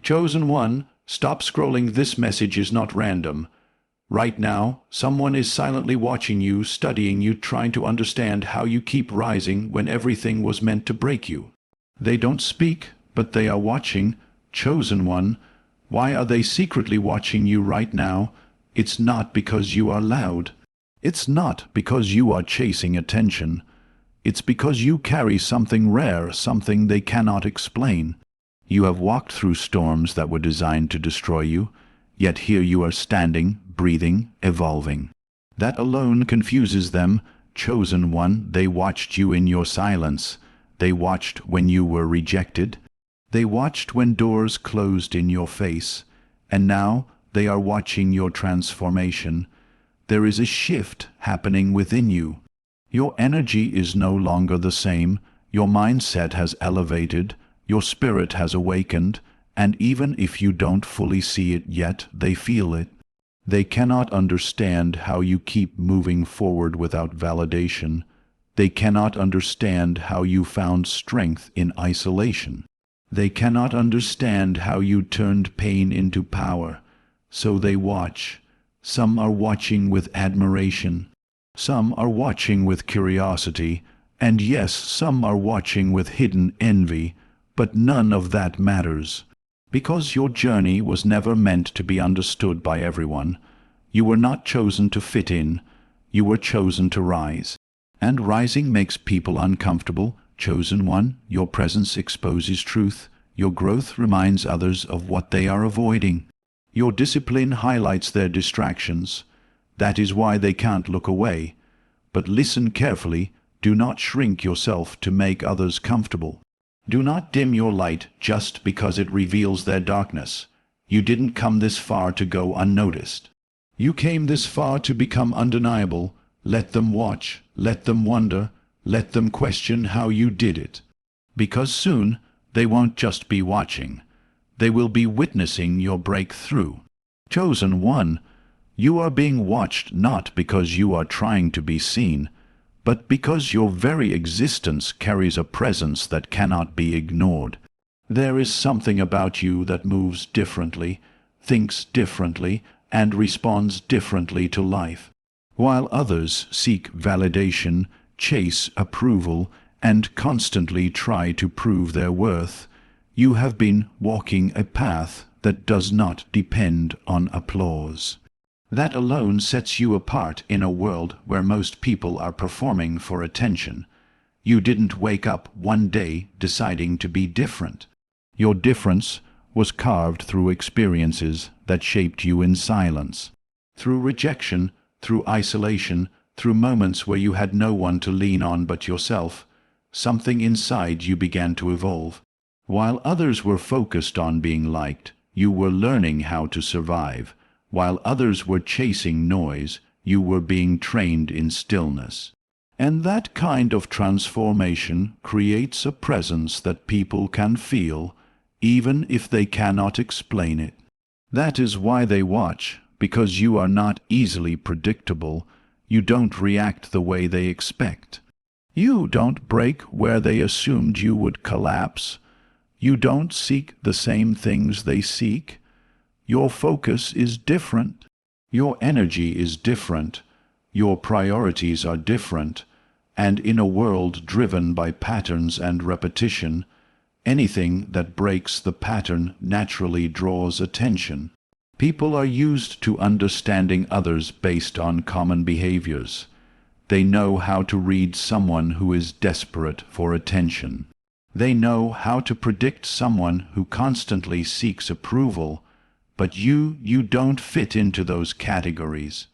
Chosen one, stop scrolling. This message is not random. Right now, someone is silently watching you, studying you, trying to understand how you keep rising when everything was meant to break you. They don't speak, but they are watching. Chosen one, why are they secretly watching you right now? It's not because you are loud. It's not because you are chasing attention. It's because you carry something rare, something they cannot explain. You have walked through storms that were designed to destroy you, yet here you are standing, breathing, evolving. That alone confuses them. Chosen one, they watched you in your silence. They watched when you were rejected. They watched when doors closed in your face. And now they are watching your transformation. There is a shift happening within you. Your energy is no longer the same. Your mindset has elevated. Your spirit has awakened. And even if you don't fully see it yet, they feel it. They cannot understand how you keep moving forward without validation. They cannot understand how you found strength in isolation. They cannot understand how you turned pain into power. So they watch. Some are watching with admiration. Some are watching with curiosity. And yes, some are watching with hidden envy. But none of that matters. Because your journey was never meant to be understood by everyone. You were not chosen to fit in. You were chosen to rise. And rising makes people uncomfortable. Chosen one, your presence exposes truth. Your growth reminds others of what they are avoiding. Your discipline highlights their distractions. That is why they can't look away. But listen carefully. Do not shrink yourself to make others comfortable. Do not dim your light just because it reveals their darkness. You didn't come this far to go unnoticed. You came this far to become undeniable. Let them watch, let them wonder, let them question how you did it. Because soon, they won't just be watching. They will be witnessing your breakthrough. Chosen one, you are being watched not because you are trying to be seen, but because your very existence carries a presence that cannot be ignored. There is something about you that moves differently, thinks differently, and responds differently to life. While others seek validation, chase approval, and constantly try to prove their worth, you have been walking a path that does not depend on applause. That alone sets you apart in a world where most people are performing for attention. You didn't wake up one day deciding to be different. Your difference was carved through experiences that shaped you in silence. Through rejection, through isolation, through moments where you had no one to lean on but yourself, something inside you began to evolve. While others were focused on being liked, you were learning how to survive. While others were chasing noise, you were being trained in stillness. And that kind of transformation creates a presence that people can feel, even if they cannot explain it. That is why they watch, because you are not easily predictable. You don't react the way they expect. You don't break where they assumed you would collapse. You don't seek the same things they seek. Your focus is different. Your energy is different. Your priorities are different. And in a world driven by patterns and repetition, anything that breaks the pattern naturally draws attention. People are used to understanding others based on common behaviors. They know how to read someone who is desperate for attention. They know how to predict someone who constantly seeks approval. But you don't fit into those categories.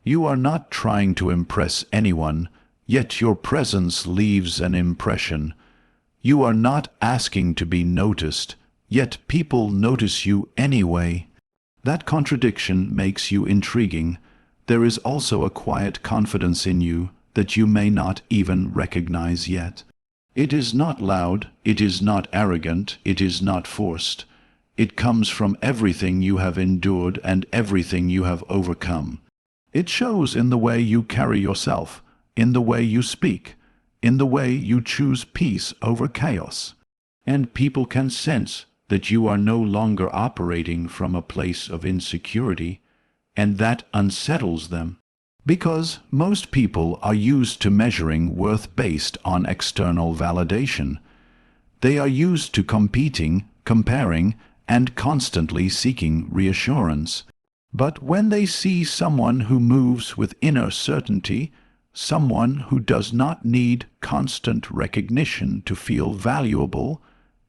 You are not trying to impress anyone, yet your presence leaves an impression. You are not asking to be noticed, yet people notice you anyway. That contradiction makes you intriguing. There is also a quiet confidence in you that you may not even recognize yet. It is not loud, it is not arrogant, it is not forced. It comes from everything you have endured and everything you have overcome. It shows in the way you carry yourself, in the way you speak, in the way you choose peace over chaos. And people can sense that you are no longer operating from a place of insecurity, and that unsettles them. Because most people are used to measuring worth based on external validation. They are used to competing, comparing, and constantly seeking reassurance. But when they see someone who moves with inner certainty, someone who does not need constant recognition to feel valuable,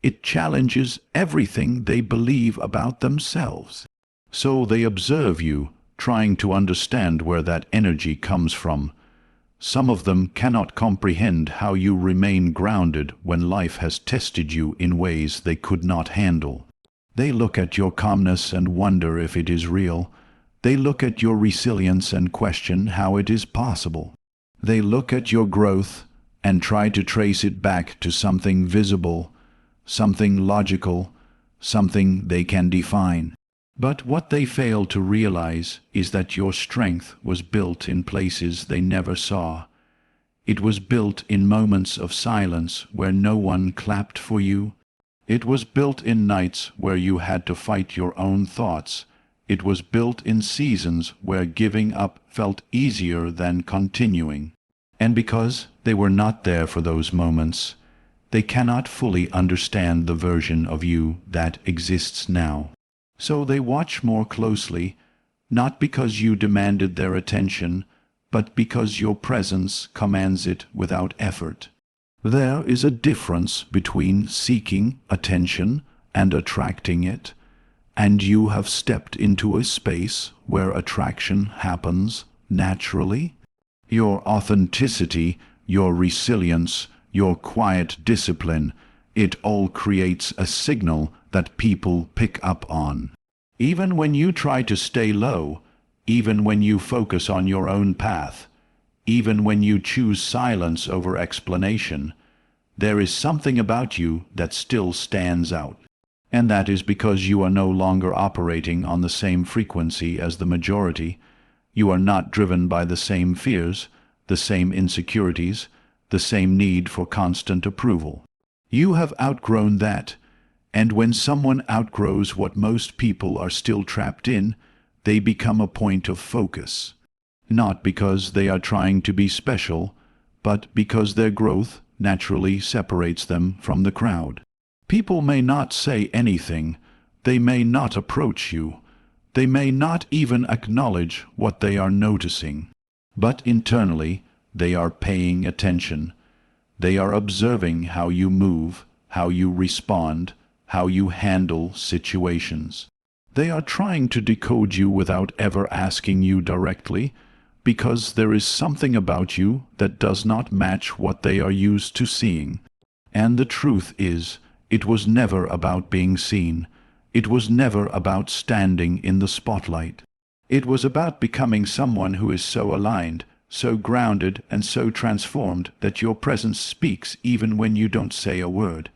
it challenges everything they believe about themselves. So they observe you, trying to understand where that energy comes from. Some of them cannot comprehend how you remain grounded when life has tested you in ways they could not handle. They look at your calmness and wonder if it is real. They look at your resilience and question how it is possible. They look at your growth and try to trace it back to something visible, something logical, something they can define. But what they fail to realize is that your strength was built in places they never saw. It was built in moments of silence where no one clapped for you. It was built in nights where you had to fight your own thoughts. It was built in seasons where giving up felt easier than continuing. And because they were not there for those moments, they cannot fully understand the version of you that exists now. So they watch more closely, not because you demanded their attention, but because your presence commands it without effort. There is a difference between seeking attention and attracting it, and you have stepped into a space where attraction happens naturally. Your authenticity, your resilience, your quiet discipline, it all creates a signal that people pick up on. Even when you try to stay low, even when you focus on your own path, even when you choose silence over explanation, there is something about you that still stands out. And that is because you are no longer operating on the same frequency as the majority. You are not driven by the same fears, the same insecurities, the same need for constant approval. You have outgrown that, and when someone outgrows what most people are still trapped in, they become a point of focus. Not because they are trying to be special, but because their growth naturally separates them from the crowd. People may not say anything, they may not approach you, they may not even acknowledge what they are noticing, but internally they are paying attention. They are observing how you move, how you respond, how you handle situations. They are trying to decode you without ever asking you directly, because there is something about you that does not match what they are used to seeing. And the truth is, it was never about being seen. It was never about standing in the spotlight. It was about becoming someone who is so aligned, so grounded, and so transformed that your presence speaks even when you don't say a word.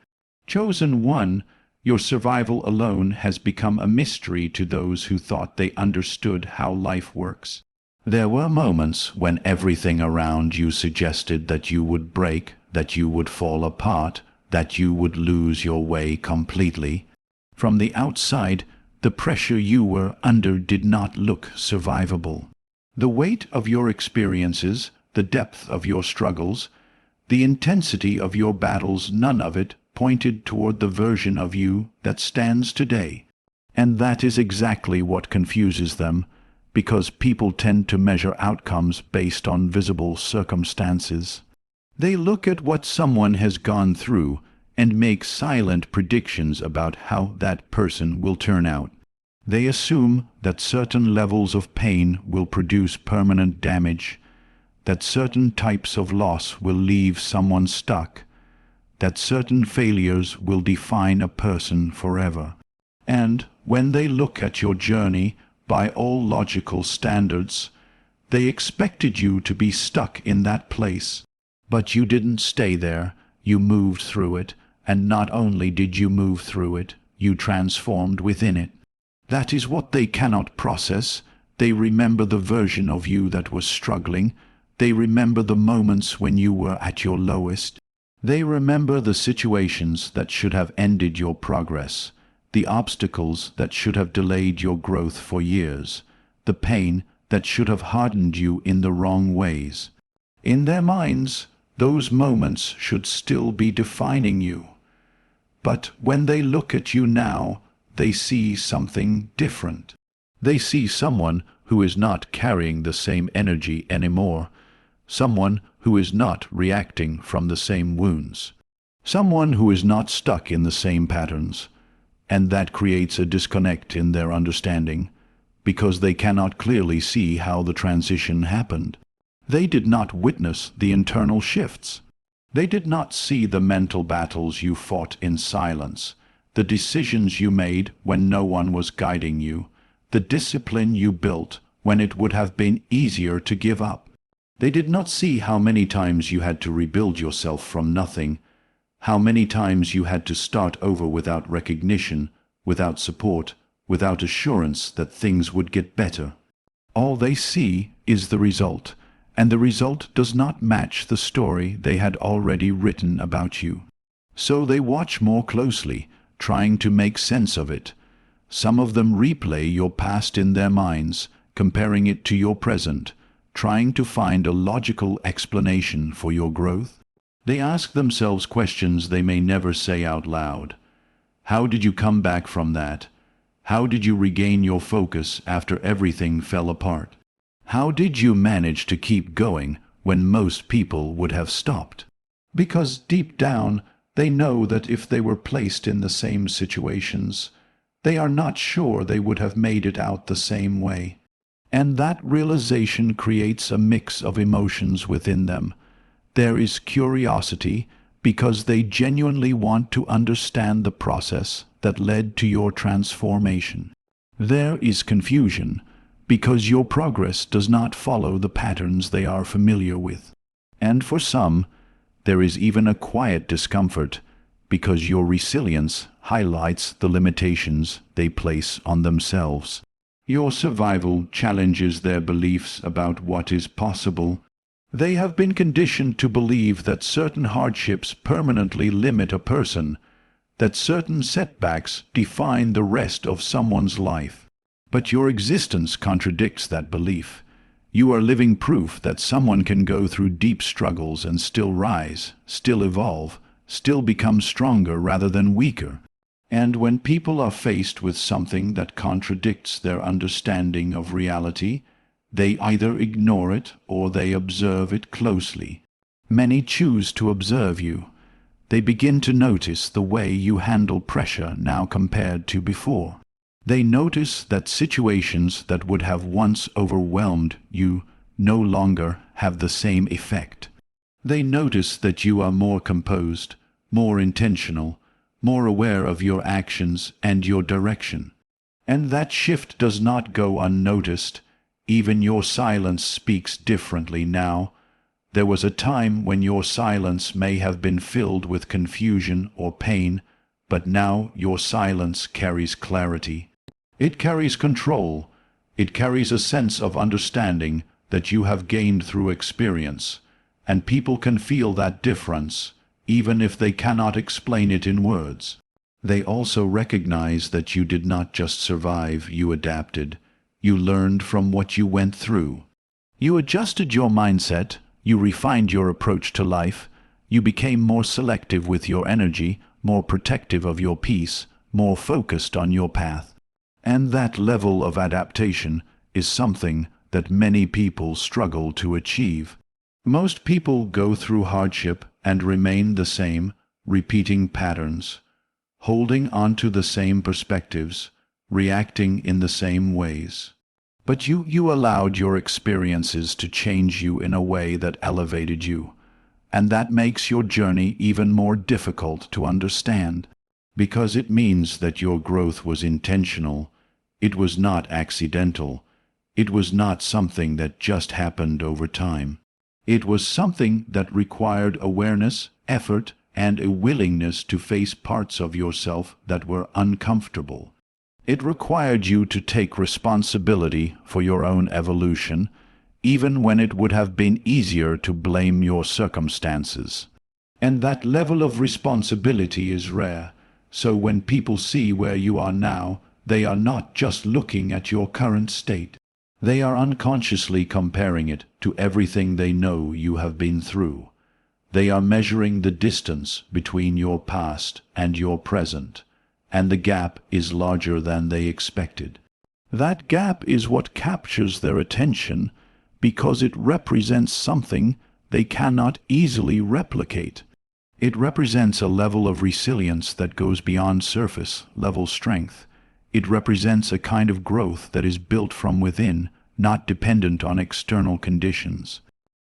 Chosen one, your survival alone has become a mystery to those who thought they understood how life works. There were moments when everything around you suggested that you would break, that you would fall apart, that you would lose your way completely. From the outside, the pressure you were under did not look survivable. The weight of your experiences, the depth of your struggles, the intensity of your battles, none of it pointed toward the version of you that stands today. And that is exactly what confuses them, because people tend to measure outcomes based on visible circumstances. They look at what someone has gone through and make silent predictions about how that person will turn out. They assume that certain levels of pain will produce permanent damage, that certain types of loss will leave someone stuck, that certain failures will define a person forever. And when they look at your journey, by all logical standards, they expected you to be stuck in that place. But you didn't stay there, you moved through it, and not only did you move through it, you transformed within it. That is what they cannot process. They remember the version of you that was struggling. They remember the moments when you were at your lowest. They remember the situations that should have ended your progress. the obstacles that should have delayed your growth for years, the pain that should have hardened you in the wrong ways. In their minds, those moments should still be defining you. But when they look at you now, they see something different. They see someone who is not carrying the same energy anymore, someone who is not reacting from the same wounds, someone who is not stuck in the same patterns, and that creates a disconnect in their understanding, because they cannot clearly see how the transition happened. They did not witness the internal shifts. They did not see the mental battles you fought in silence, the decisions you made when no one was guiding you, the discipline you built when it would have been easier to give up. They did not see how many times you had to rebuild yourself from nothing, how many times you had to start over without recognition, without support, without assurance that things would get better. All they see is the result, and the result does not match the story they had already written about you. So they watch more closely, trying to make sense of it. Some of them replay your past in their minds, comparing it to your present, trying to find a logical explanation for your growth. They ask themselves questions they may never say out loud. How did you come back from that? How did you regain your focus after everything fell apart? How did you manage to keep going when most people would have stopped? Because deep down, they know that if they were placed in the same situations, they are not sure they would have made it out the same way. And that realization creates a mix of emotions within them. There is curiosity, because they genuinely want to understand the process that led to your transformation. There is confusion, because your progress does not follow the patterns they are familiar with. And for some, there is even a quiet discomfort, because your resilience highlights the limitations they place on themselves. Your survival challenges their beliefs about what is possible. They have been conditioned to believe that certain hardships permanently limit a person, that certain setbacks define the rest of someone's life. But your existence contradicts that belief. You are living proof that someone can go through deep struggles and still rise, still evolve, still become stronger rather than weaker. And when people are faced with something that contradicts their understanding of reality, they either ignore it or they observe it closely. Many choose to observe you. They begin to notice the way you handle pressure now compared to before. They notice that situations that would have once overwhelmed you no longer have the same effect. They notice that you are more composed, more intentional, more aware of your actions and your direction. And that shift does not go unnoticed. Even your silence speaks differently now. There was a time when your silence may have been filled with confusion or pain, but now your silence carries clarity. It carries control. It carries a sense of understanding that you have gained through experience, and people can feel that difference, even if they cannot explain it in words. They also recognize that you did not just survive, you adapted. You learned from what you went through. You adjusted your mindset, you refined your approach to life, you became more selective with your energy, more protective of your peace, more focused on your path. And that level of adaptation is something that many people struggle to achieve. Most people go through hardship and remain the same, repeating patterns, holding on to the same perspectives, reacting in the same ways. But you allowed your experiences to change you in a way that elevated you, and that makes your journey even more difficult to understand, because it means that your growth was intentional. It was not accidental. It was not something that just happened over time. It was something that required awareness, effort, and a willingness to face parts of yourself that were uncomfortable. It required you to take responsibility for your own evolution, even when it would have been easier to blame your circumstances. And that level of responsibility is rare. So when people see where you are now, they are not just looking at your current state. They are unconsciously comparing it to everything they know you have been through. They are measuring the distance between your past and your present, and the gap is larger than they expected. That gap is what captures their attention because it represents something they cannot easily replicate. It represents a level of resilience that goes beyond surface-level strength. It represents a kind of growth that is built from within, not dependent on external conditions.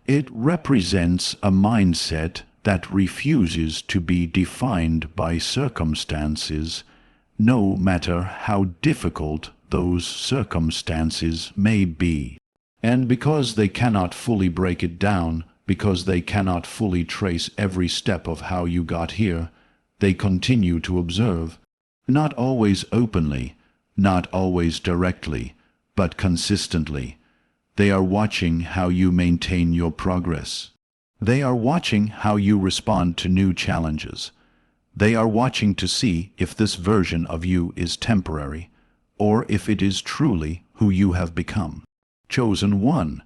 It represents a mindset that refuses to be defined by circumstances, no matter how difficult those circumstances may be. And because they cannot fully break it down, because they cannot fully trace every step of how you got here, they continue to observe, not always openly, not always directly, but consistently. They are watching how you maintain your progress. They are watching how you respond to new challenges. They are watching to see if this version of you is temporary, or if it is truly who you have become. Chosen one.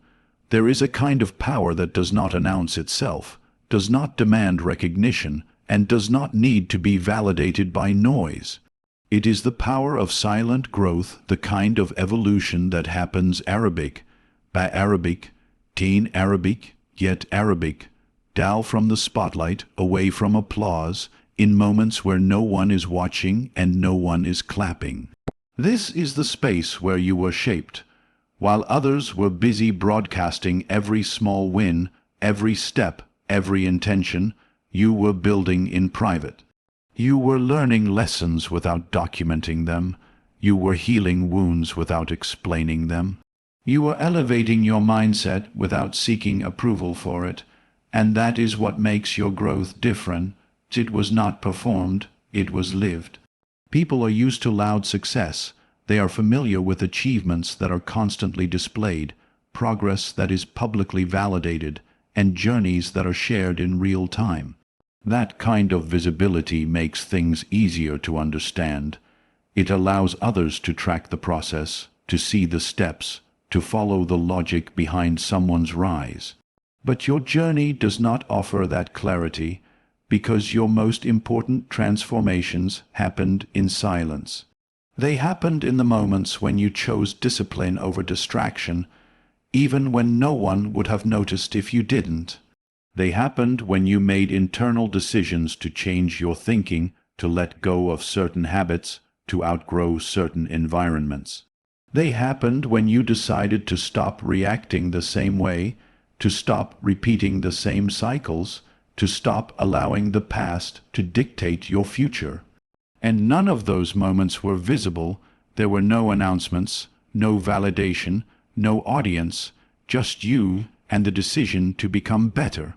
There is a kind of power that does not announce itself, does not demand recognition, and does not need to be validated by noise. It is the power of silent growth, the kind of evolution that happens Arabic, by Arabic, teen Arabic, yet Arabic, down from the spotlight, away from applause, in moments where no one is watching and no one is clapping. This is the space where you were shaped. While others were busy broadcasting every small win, every step, every intention, you were building in private. You were learning lessons without documenting them. You were healing wounds without explaining them. You were elevating your mindset without seeking approval for it, and that is what makes your growth different. It was not performed, it was lived. People are used to loud success. They are familiar with achievements that are constantly displayed, progress that is publicly validated, and journeys that are shared in real time. That kind of visibility makes things easier to understand. It allows others to track the process, to see the steps, to follow the logic behind someone's rise. But your journey does not offer that clarity because your most important transformations happened in silence. They happened in the moments when you chose discipline over distraction, even when no one would have noticed if you didn't. They happened when you made internal decisions to change your thinking, to let go of certain habits, to outgrow certain environments. They happened when you decided to stop reacting the same way, to stop repeating the same cycles, to stop allowing the past to dictate your future. And none of those moments were visible. There were no announcements, no validation, no audience, just you and the decision to become better.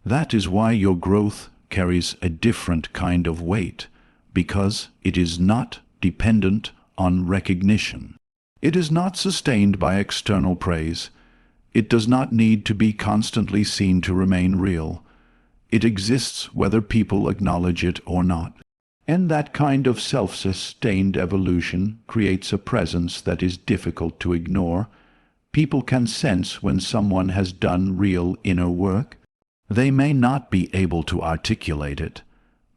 That is why your growth carries a different kind of weight, because it is not dependent on recognition. It is not sustained by external praise. It does not need to be constantly seen to remain real. It exists whether people acknowledge it or not. And that kind of self-sustained evolution creates a presence that is difficult to ignore. People can sense when someone has done real inner work. They may not be able to articulate it,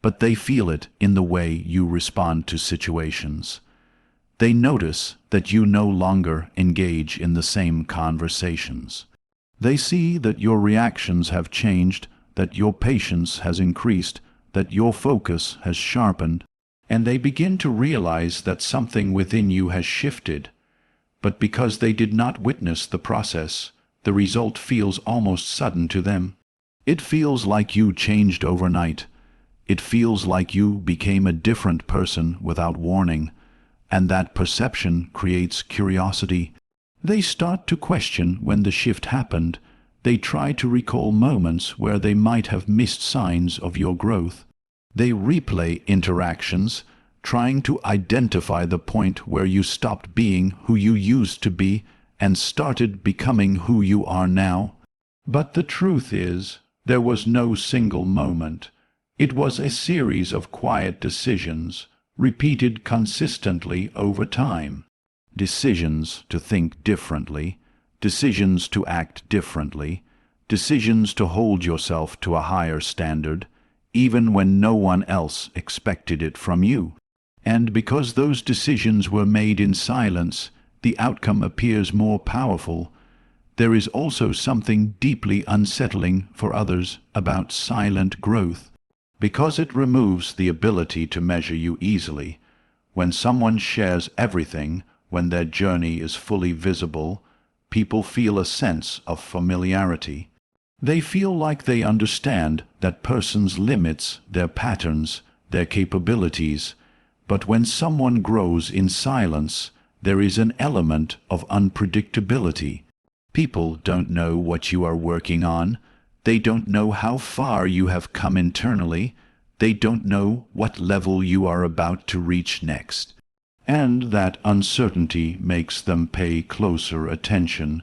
but they feel it in the way you respond to situations. They notice that you no longer engage in the same conversations. They see that your reactions have changed, that your patience has increased, that your focus has sharpened, and they begin to realize that something within you has shifted. But because they did not witness the process, the result feels almost sudden to them. It feels like you changed overnight. It feels like you became a different person without warning, and that perception creates curiosity. They start to question when the shift happened. They try to recall moments where they might have missed signs of your growth. They replay interactions, trying to identify the point where you stopped being who you used to be and started becoming who you are now. But the truth is, there was no single moment. It was a series of quiet decisions, repeated consistently over time. Decisions to think differently, decisions to act differently, decisions to hold yourself to a higher standard, even when no one else expected it from you. And because those decisions were made in silence, the outcome appears more powerful. There is also something deeply unsettling for others about silent growth, because it removes the ability to measure you easily. When someone shares everything, when their journey is fully visible, people feel a sense of familiarity. They feel like they understand that person's limits, their patterns, their capabilities. But when someone grows in silence, there is an element of unpredictability. People don't know what you are working on. They don't know how far you have come internally. They don't know what level you are about to reach next. And that uncertainty makes them pay closer attention,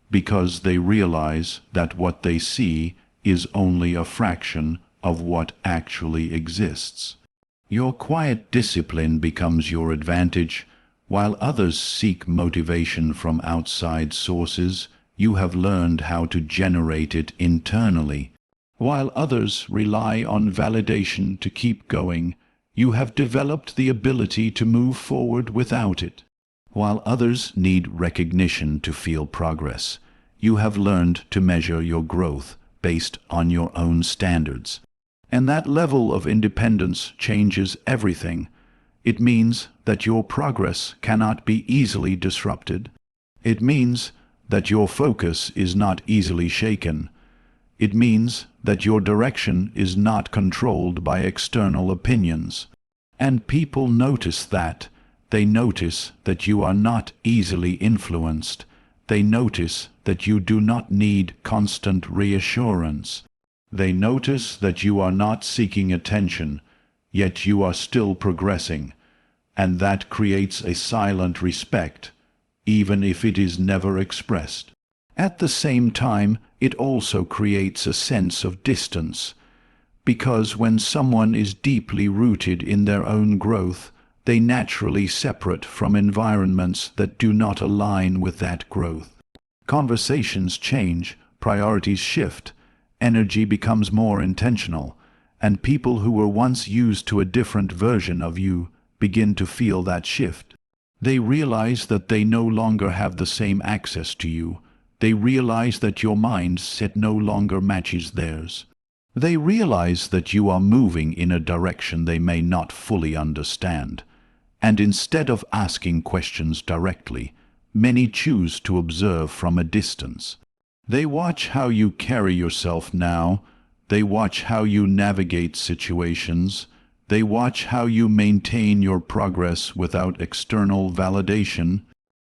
because they realize that what they see is only a fraction of what actually exists. Your quiet discipline becomes your advantage. While others seek motivation from outside sources, you have learned how to generate it internally. While others rely on validation to keep going, you have developed the ability to move forward without it. While others need recognition to feel progress, you have learned to measure your growth based on your own standards. And that level of independence changes everything. It means that your progress cannot be easily disrupted. It means that your focus is not easily shaken. It means that your direction is not controlled by external opinions. And people notice that. They notice that you are not easily influenced. They notice that you do not need constant reassurance. They notice that you are not seeking attention, yet you are still progressing. And that creates a silent respect, even if it is never expressed. At the same time, it also creates a sense of distance, because when someone is deeply rooted in their own growth, they naturally separate from environments that do not align with that growth. Conversations change, priorities shift, energy becomes more intentional, and people who were once used to a different version of you begin to feel that shift. They realize that they no longer have the same access to you. They realize that your mindset no longer matches theirs. They realize that you are moving in a direction they may not fully understand. And instead of asking questions directly, many choose to observe from a distance. They watch how you carry yourself now. They watch how you navigate situations. They watch how you maintain your progress without external validation,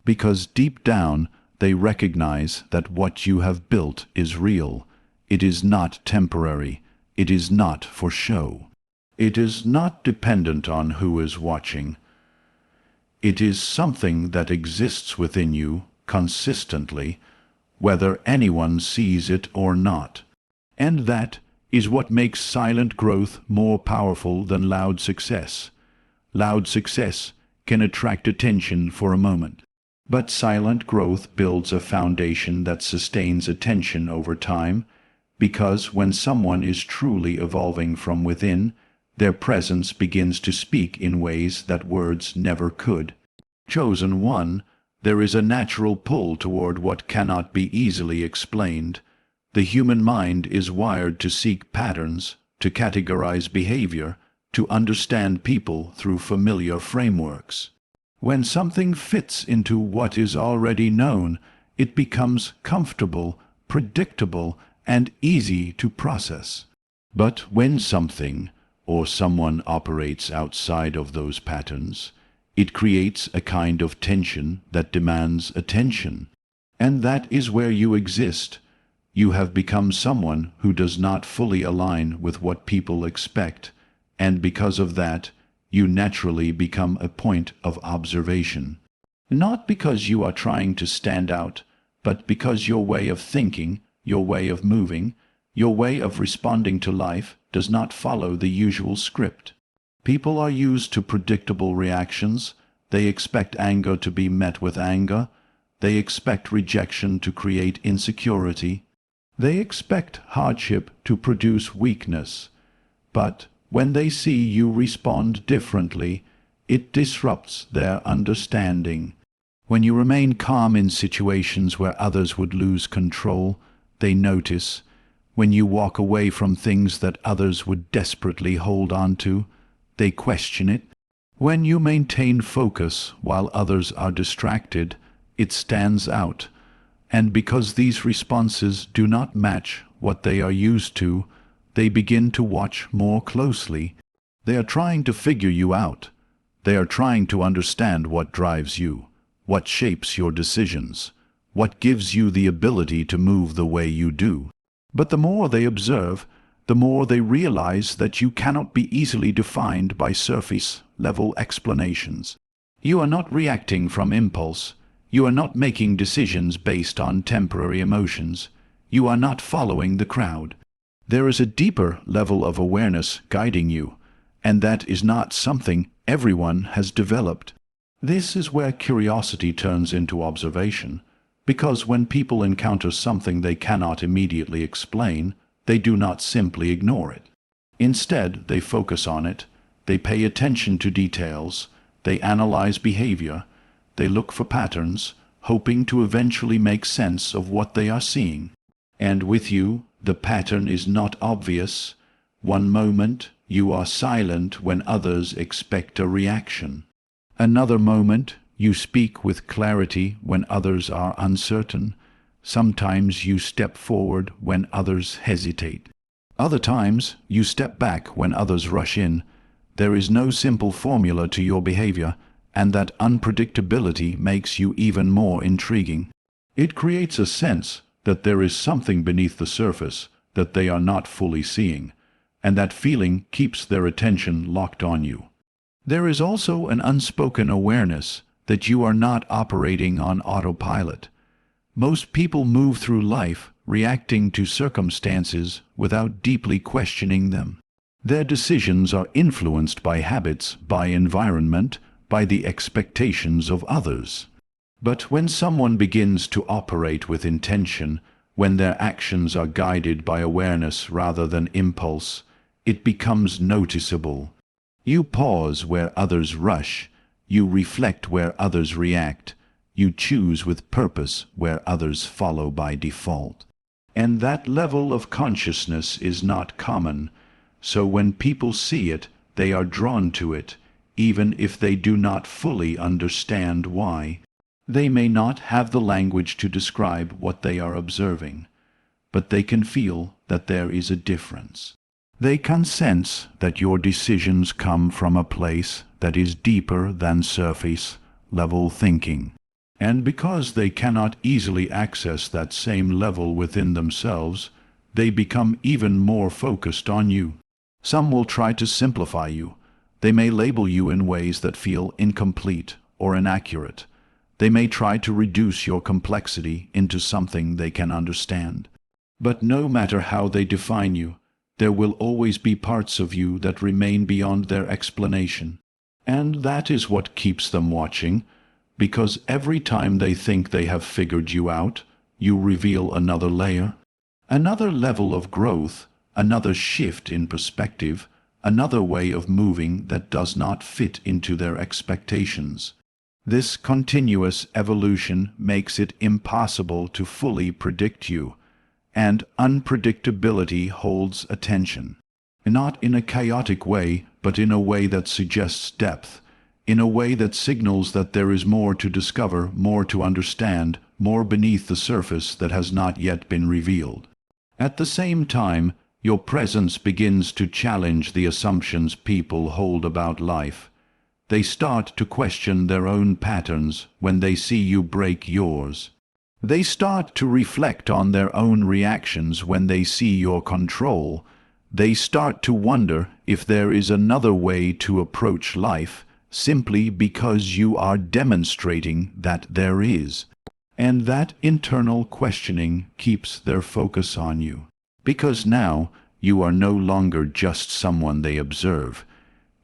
because deep down they recognize that what you have built is real. It is not temporary. It is not for show. It is not dependent on who is watching. It is something that exists within you consistently, whether anyone sees it or not. And that is what makes silent growth more powerful than loud success. Loud success can attract attention for a moment, but silent growth builds a foundation that sustains attention over time, because when someone is truly evolving from within, their presence begins to speak in ways that words never could. Chosen one, there is a natural pull toward what cannot be easily explained. The human mind is wired to seek patterns, to categorize behavior, to understand people through familiar frameworks. When something fits into what is already known, it becomes comfortable, predictable, and easy to process. But when something or someone operates outside of those patterns, it creates a kind of tension that demands attention. And that is where you exist. You have become someone who does not fully align with what people expect, and because of that, you naturally become a point of observation. Not because you are trying to stand out, but because your way of thinking, your way of moving, your way of responding to life does not follow the usual script. People are used to predictable reactions. They expect anger to be met with anger. They expect rejection to create insecurity. They expect hardship to produce weakness. But when they see you respond differently, it disrupts their understanding. When you remain calm in situations where others would lose control, they notice. When you walk away from things that others would desperately hold on to, they question it. When you maintain focus while others are distracted, it stands out. And because these responses do not match what they are used to, they begin to watch more closely. They are trying to figure you out. They are trying to understand what drives you, what shapes your decisions, what gives you the ability to move the way you do. But the more they observe, the more they realize that you cannot be easily defined by surface-level explanations. You are not reacting from impulse. You are not making decisions based on temporary emotions. You are not following the crowd. There is a deeper level of awareness guiding you, and that is not something everyone has developed. This is where curiosity turns into observation, because when people encounter something they cannot immediately explain, they do not simply ignore it. Instead, they focus on it, they pay attention to details, they analyze behavior, they look for patterns, hoping to eventually make sense of what they are seeing. And with you, the pattern is not obvious. One moment, you are silent when others expect a reaction. Another moment, you speak with clarity when others are uncertain. Sometimes you step forward when others hesitate. Other times, you step back when others rush in. There is no simple formula to your behavior, and that unpredictability makes you even more intriguing. It creates a sense that there is something beneath the surface that they are not fully seeing, and that feeling keeps their attention locked on you. There is also an unspoken awareness that you are not operating on autopilot. Most people move through life reacting to circumstances without deeply questioning them. Their decisions are influenced by habits, by environment, by the expectations of others. But when someone begins to operate with intention, when their actions are guided by awareness rather than impulse, it becomes noticeable. You pause where others rush. You reflect where others react. You choose with purpose where others follow by default. And that level of consciousness is not common. So when people see it, they are drawn to it, even if they do not fully understand why. They may not have the language to describe what they are observing, but they can feel that there is a difference. They can sense that your decisions come from a place that is deeper than surface-level thinking. And because they cannot easily access that same level within themselves, they become even more focused on you. Some will try to simplify you. They may label you in ways that feel incomplete or inaccurate. They may try to reduce your complexity into something they can understand. But no matter how they define you, there will always be parts of you that remain beyond their explanation. And that is what keeps them watching, because every time they think they have figured you out, you reveal another layer, another level of growth, another shift in perspective, another way of moving that does not fit into their expectations. This continuous evolution makes it impossible to fully predict you, and unpredictability holds attention. Not in a chaotic way, but in a way that suggests depth, in a way that signals that there is more to discover, more to understand, more beneath the surface that has not yet been revealed. At the same time, your presence begins to challenge the assumptions people hold about life. They start to question their own patterns when they see you break yours. They start to reflect on their own reactions when they see your control. They start to wonder if there is another way to approach life, simply because you are demonstrating that there is. And that internal questioning keeps their focus on you. Because now, You are no longer just someone they observe.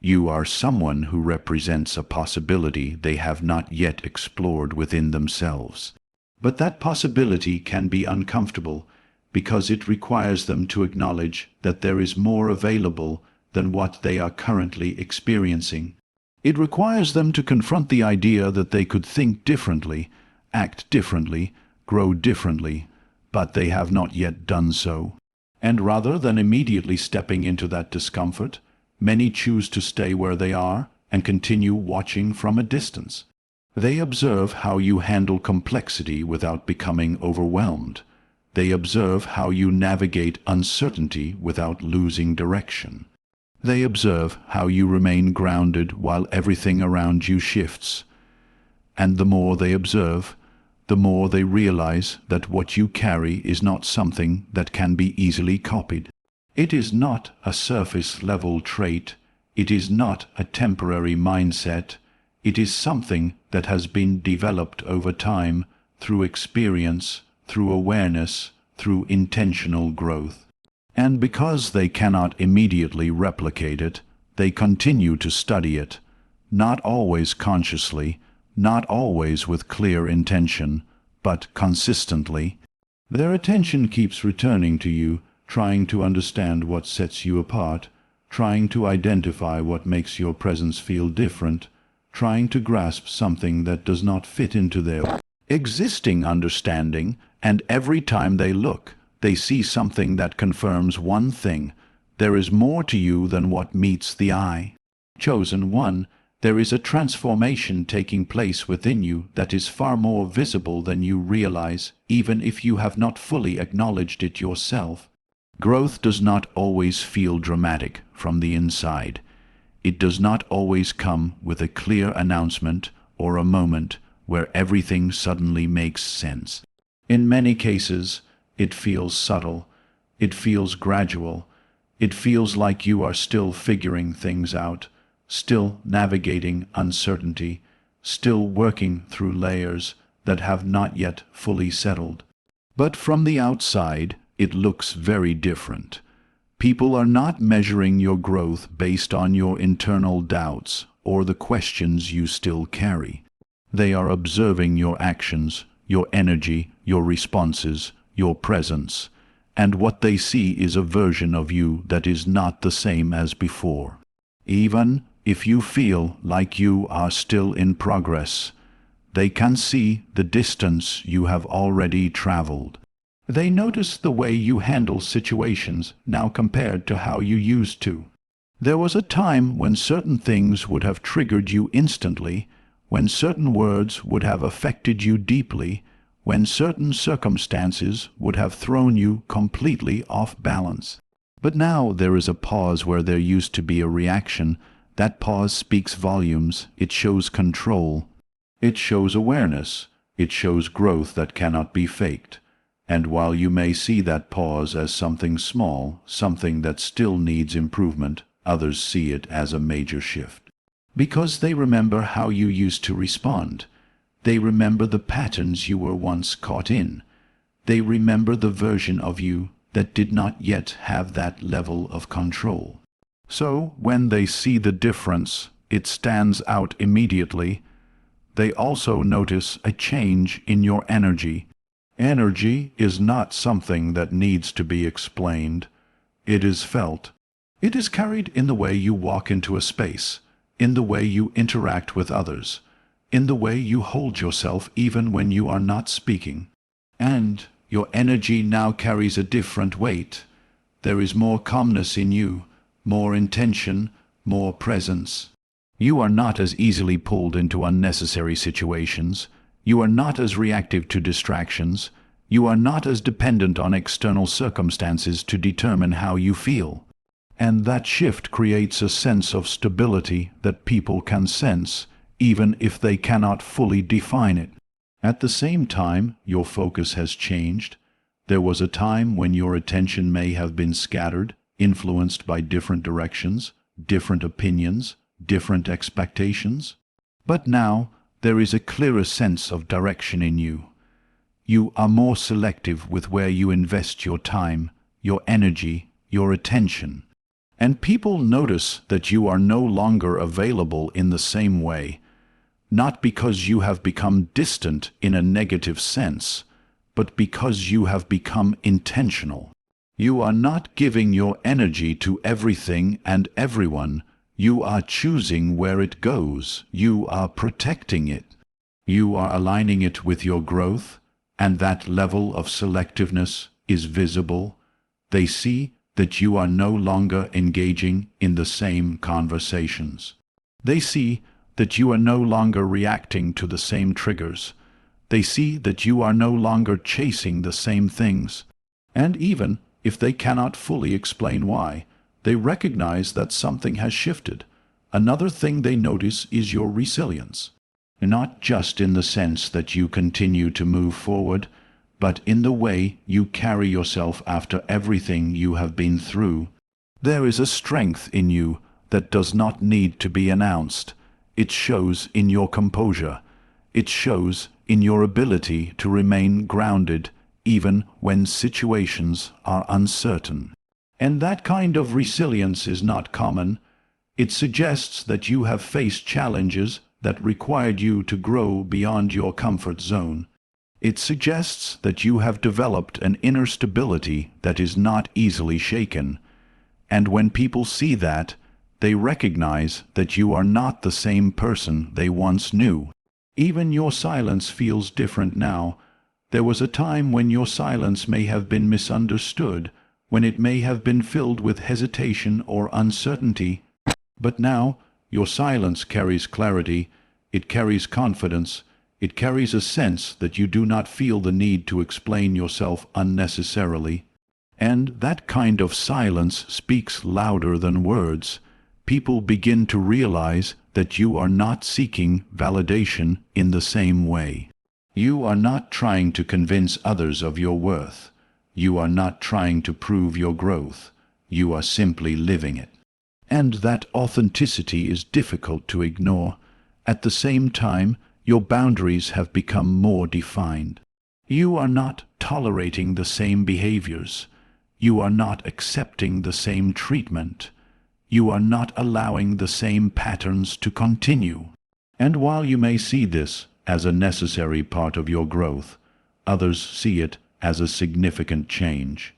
You are someone who represents a possibility they have not yet explored within themselves. But that possibility can be uncomfortable because it requires them to acknowledge that there is more available than what they are currently experiencing. It requires them to confront the idea that they could think differently, act differently, grow differently, but they have not yet done so. And rather than immediately stepping into that discomfort, many choose to stay where they are and continue watching from a distance. They observe how you handle complexity without becoming overwhelmed. They observe how you navigate uncertainty without losing direction. They observe how you remain grounded while everything around you shifts. And the more they observe, the more they realize that what you carry is not something that can be easily copied. It is not a surface-level trait. It is not a temporary mindset. It is something that has been developed over time through experience, through awareness, through intentional growth. And because they cannot immediately replicate it, they continue to study it, not always consciously, not always with clear intention, but consistently. Their attention keeps returning to you, trying to understand what sets you apart, trying to identify what makes your presence feel different, trying to grasp something that does not fit into their existing understanding, and every time they look, they see something that confirms one thing: there is more to you than what meets the eye. Chosen one, there is a transformation taking place within you that is far more visible than you realize, even if you have not fully acknowledged it yourself. Growth does not always feel dramatic from the inside. It does not always come with a clear announcement or a moment where everything suddenly makes sense. In many cases, it feels subtle. It feels gradual. It feels like you are still figuring things out, still navigating uncertainty, still working through layers that have not yet fully settled. But from the outside, it looks very different. People are not measuring your growth based on your internal doubts or the questions you still carry. They are observing your actions, your energy, your responses, your presence, and what they see is a version of you that is not the same as before. Even if you feel like you are still in progress, they can see the distance you have already traveled. They notice the way you handle situations now compared to how you used to. There was a time when certain things would have triggered you instantly, when certain words would have affected you deeply, when certain circumstances would have thrown you completely off balance. But now there is a pause where there used to be a reaction. That pause speaks volumes. It shows control. It shows awareness. It shows growth that cannot be faked. And while you may see that pause as something small, something that still needs improvement, others see it as a major shift. Because they remember how you used to respond. They remember the patterns you were once caught in. They remember the version of you that did not yet have that level of control. So, when they see the difference, it stands out immediately. They also notice a change in your energy. Energy is not something that needs to be explained. It is felt. It is carried in the way you walk into a space, in the way you interact with others, in the way you hold yourself even when you are not speaking. And your energy now carries a different weight. There is more calmness in you, more intention, more presence. You are not as easily pulled into unnecessary situations. You are not as reactive to distractions. You are not as dependent on external circumstances to determine how you feel. And that shift creates a sense of stability that people can sense, even if they cannot fully define it. At the same time, your focus has changed. There was a time when your attention may have been scattered, influenced by different directions, different opinions, different expectations. But now, there is a clearer sense of direction in you. You are more selective with where you invest your time, your energy, your attention. And people notice that you are no longer available in the same way, not because you have become distant in a negative sense, but because you have become intentional. You are not giving your energy to everything and everyone. You are choosing where it goes. You are protecting it. You are aligning it with your growth, and that level of selectiveness is visible. They see that you are no longer engaging in the same conversations. They see that you are no longer reacting to the same triggers. They see that you are no longer chasing the same things. And even if they cannot fully explain why, they recognize that something has shifted. Another thing they notice is your resilience. Not just in the sense that you continue to move forward, but in the way you carry yourself after everything you have been through. There is a strength in you that does not need to be announced. It shows in your composure. It shows in your ability to remain grounded even when situations are uncertain. And that kind of resilience is not common. It suggests that you have faced challenges that required you to grow beyond your comfort zone. It suggests that you have developed an inner stability that is not easily shaken. And when people see that, they recognize that you are not the same person they once knew. Even your silence feels different now. There was a time when your silence may have been misunderstood, when it may have been filled with hesitation or uncertainty. But now, your silence carries clarity, it carries confidence, it carries a sense that you do not feel the need to explain yourself unnecessarily. And that kind of silence speaks louder than words. People begin to realize that you are not seeking validation in the same way. You are not trying to convince others of your worth. You are not trying to prove your growth. You are simply living it. And that authenticity is difficult to ignore. At the same time, your boundaries have become more defined. You are not tolerating the same behaviors. You are not accepting the same treatment. You are not allowing the same patterns to continue. And while you may see this as a necessary part of your growth, others see it as a significant change,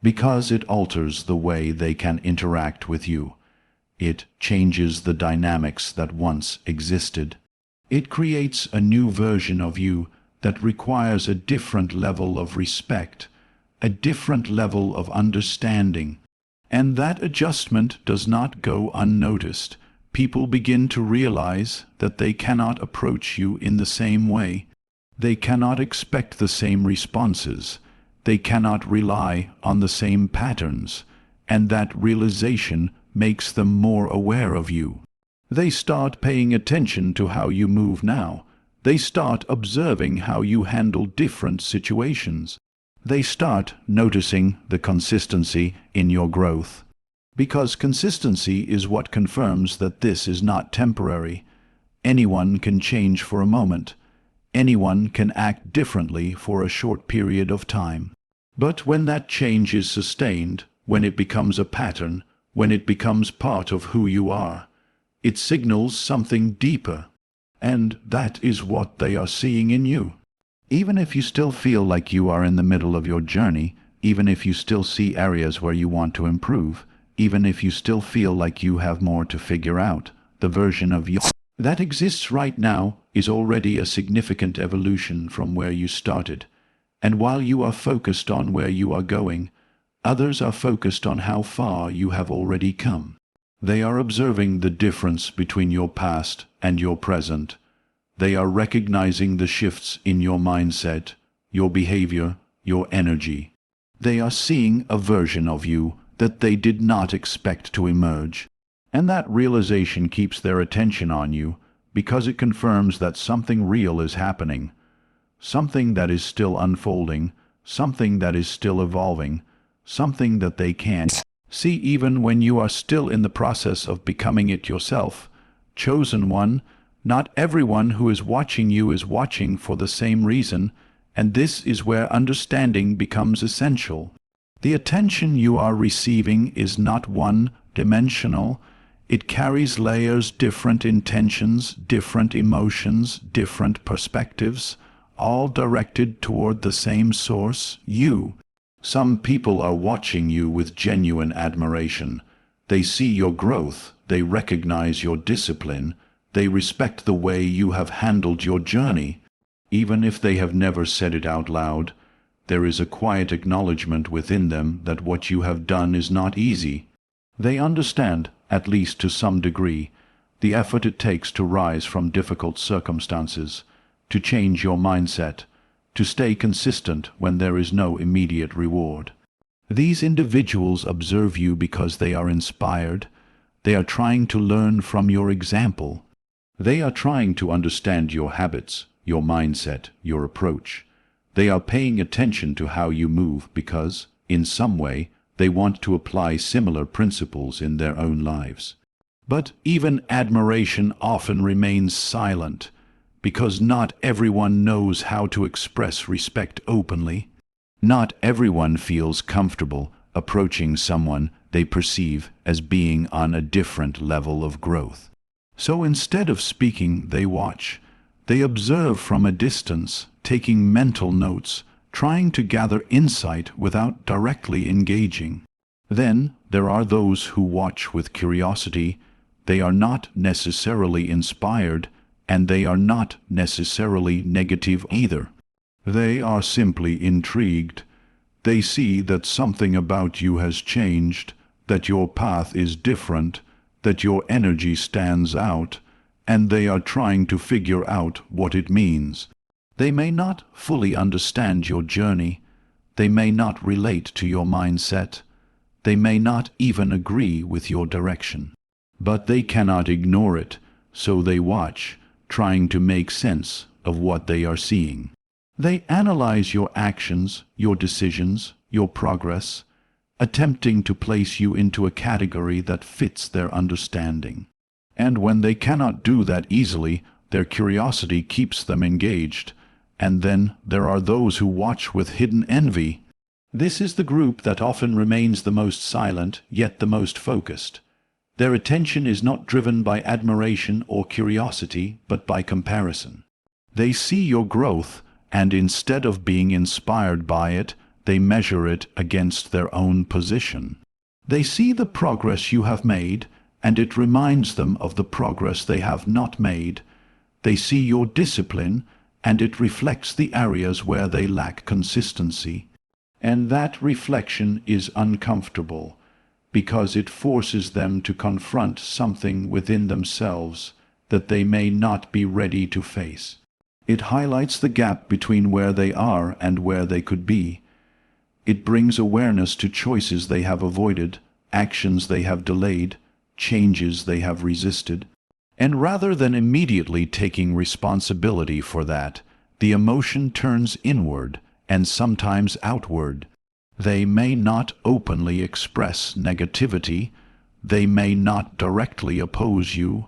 because it alters the way they can interact with you. It changes the dynamics that once existed. It creates a new version of you that requires a different level of respect, a different level of understanding. And that adjustment does not go unnoticed. People begin to realize that they cannot approach you in the same way. They cannot expect the same responses. They cannot rely on the same patterns. And that realization makes them more aware of you. They start paying attention to how you move now. They start observing how you handle different situations. They start noticing the consistency in your growth. Because consistency is what confirms that this is not temporary. Anyone can change for a moment. Anyone can act differently for a short period of time. But when that change is sustained, when it becomes a pattern, when it becomes part of who you are, it signals something deeper. And that is what they are seeing in you. Even if you still feel like you are in the middle of your journey, even if you still see areas where you want to improve, even if you still feel like you have more to figure out, the version of you that exists right now is already a significant evolution from where you started. And while you are focused on where you are going, others are focused on how far you have already come. They are observing the difference between your past and your present. They are recognizing the shifts in your mindset, your behavior, your energy. They are seeing a version of you that they did not expect to emerge. And that realization keeps their attention on you because it confirms that something real is happening, something that is still unfolding, something that is still evolving, something that they can't see even when you are still in the process of becoming it yourself. Chosen one, not everyone who is watching you is watching for the same reason, and this is where understanding becomes essential. The attention you are receiving is not one-dimensional. It carries layers, different intentions, different emotions, different perspectives, all directed toward the same source, you. Some people are watching you with genuine admiration. They see your growth, they recognize your discipline, they respect the way you have handled your journey. Even if they have never said it out loud, there is a quiet acknowledgement within them that what you have done is not easy. They understand, at least to some degree, the effort it takes to rise from difficult circumstances, to change your mindset, to stay consistent when there is no immediate reward. These individuals observe you because they are inspired. They are trying to learn from your example. They are trying to understand your habits, your mindset, your approach. They are paying attention to how you move because, in some way, they want to apply similar principles in their own lives. But even admiration often remains silent, because not everyone knows how to express respect openly. Not everyone feels comfortable approaching someone they perceive as being on a different level of growth. So instead of speaking, they watch. They observe from a distance, taking mental notes, trying to gather insight without directly engaging. Then there are those who watch with curiosity. They are not necessarily inspired, and they are not necessarily negative either. They are simply intrigued. They see that something about you has changed, that your path is different, that your energy stands out, and they are trying to figure out what it means. They may not fully understand your journey. They may not relate to your mindset. They may not even agree with your direction. But they cannot ignore it, so they watch, trying to make sense of what they are seeing. They analyze your actions, your decisions, your progress, attempting to place you into a category that fits their understanding. And when they cannot do that easily, their curiosity keeps them engaged. And then there are those who watch with hidden envy. This is the group that often remains the most silent, yet the most focused. Their attention is not driven by admiration or curiosity, but by comparison. They see your growth, and instead of being inspired by it, they measure it against their own position. They see the progress you have made, and it reminds them of the progress they have not made. They see your discipline, and it reflects the areas where they lack consistency. And that reflection is uncomfortable, because it forces them to confront something within themselves that they may not be ready to face. It highlights the gap between where they are and where they could be. It brings awareness to choices they have avoided, actions they have delayed, changes they have resisted. And rather than immediately taking responsibility for that, the emotion turns inward and sometimes outward. They may not openly express negativity. They may not directly oppose you.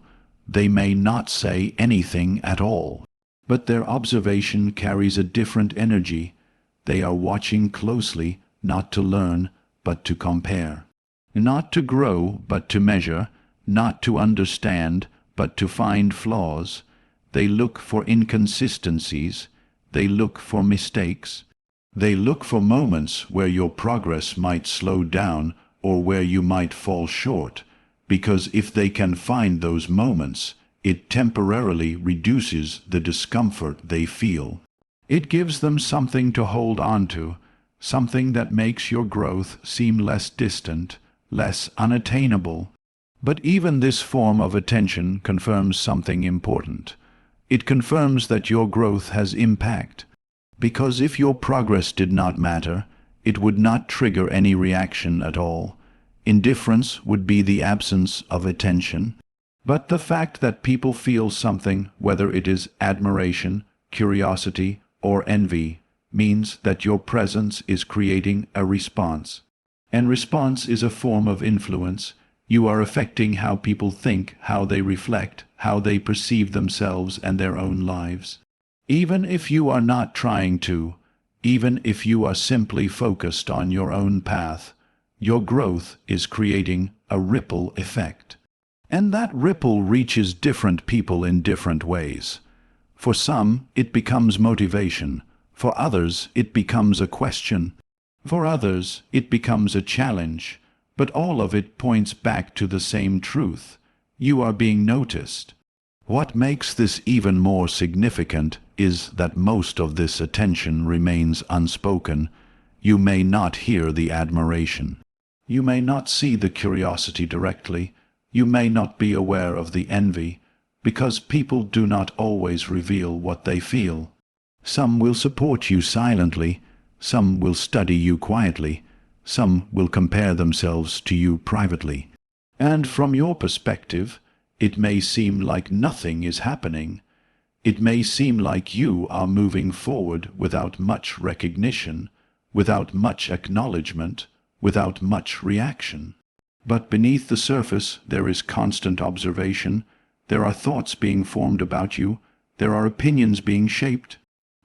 They may not say anything at all. But their observation carries a different energy. They are watching closely, not to learn, but to compare. Not to grow, but to measure. Not to understand, but to find flaws. They look for inconsistencies. They look for mistakes. They look for moments where your progress might slow down or where you might fall short, because if they can find those moments, it temporarily reduces the discomfort they feel. It gives them something to hold on to, something that makes your growth seem less distant, less unattainable. But even this form of attention confirms something important. It confirms that your growth has impact. Because if your progress did not matter, it would not trigger any reaction at all. Indifference would be the absence of attention. But the fact that people feel something, whether it is admiration, curiosity, or envy, means that your presence is creating a response. And response is a form of influence. You are affecting how people think, how they reflect, how they perceive themselves and their own lives. Even if you are not trying to, Even if you are simply focused on your own path, your growth is creating a ripple effect. And that ripple reaches different people in different ways. For some, it becomes motivation. For others, it becomes a question. For others, it becomes a challenge. But all of it points back to the same truth. You are being noticed. What makes this even more significant is that most of this attention remains unspoken. You may not hear the admiration. You may not see the curiosity directly. You may not be aware of the envy, because people do not always reveal what they feel. Some will support you silently. Some will study you quietly. Some will compare themselves to you privately. And from your perspective, it may seem like nothing is happening. It may seem like you are moving forward without much recognition, without much acknowledgement, without much reaction. But beneath the surface there is constant observation. There are thoughts being formed about you. There are opinions being shaped.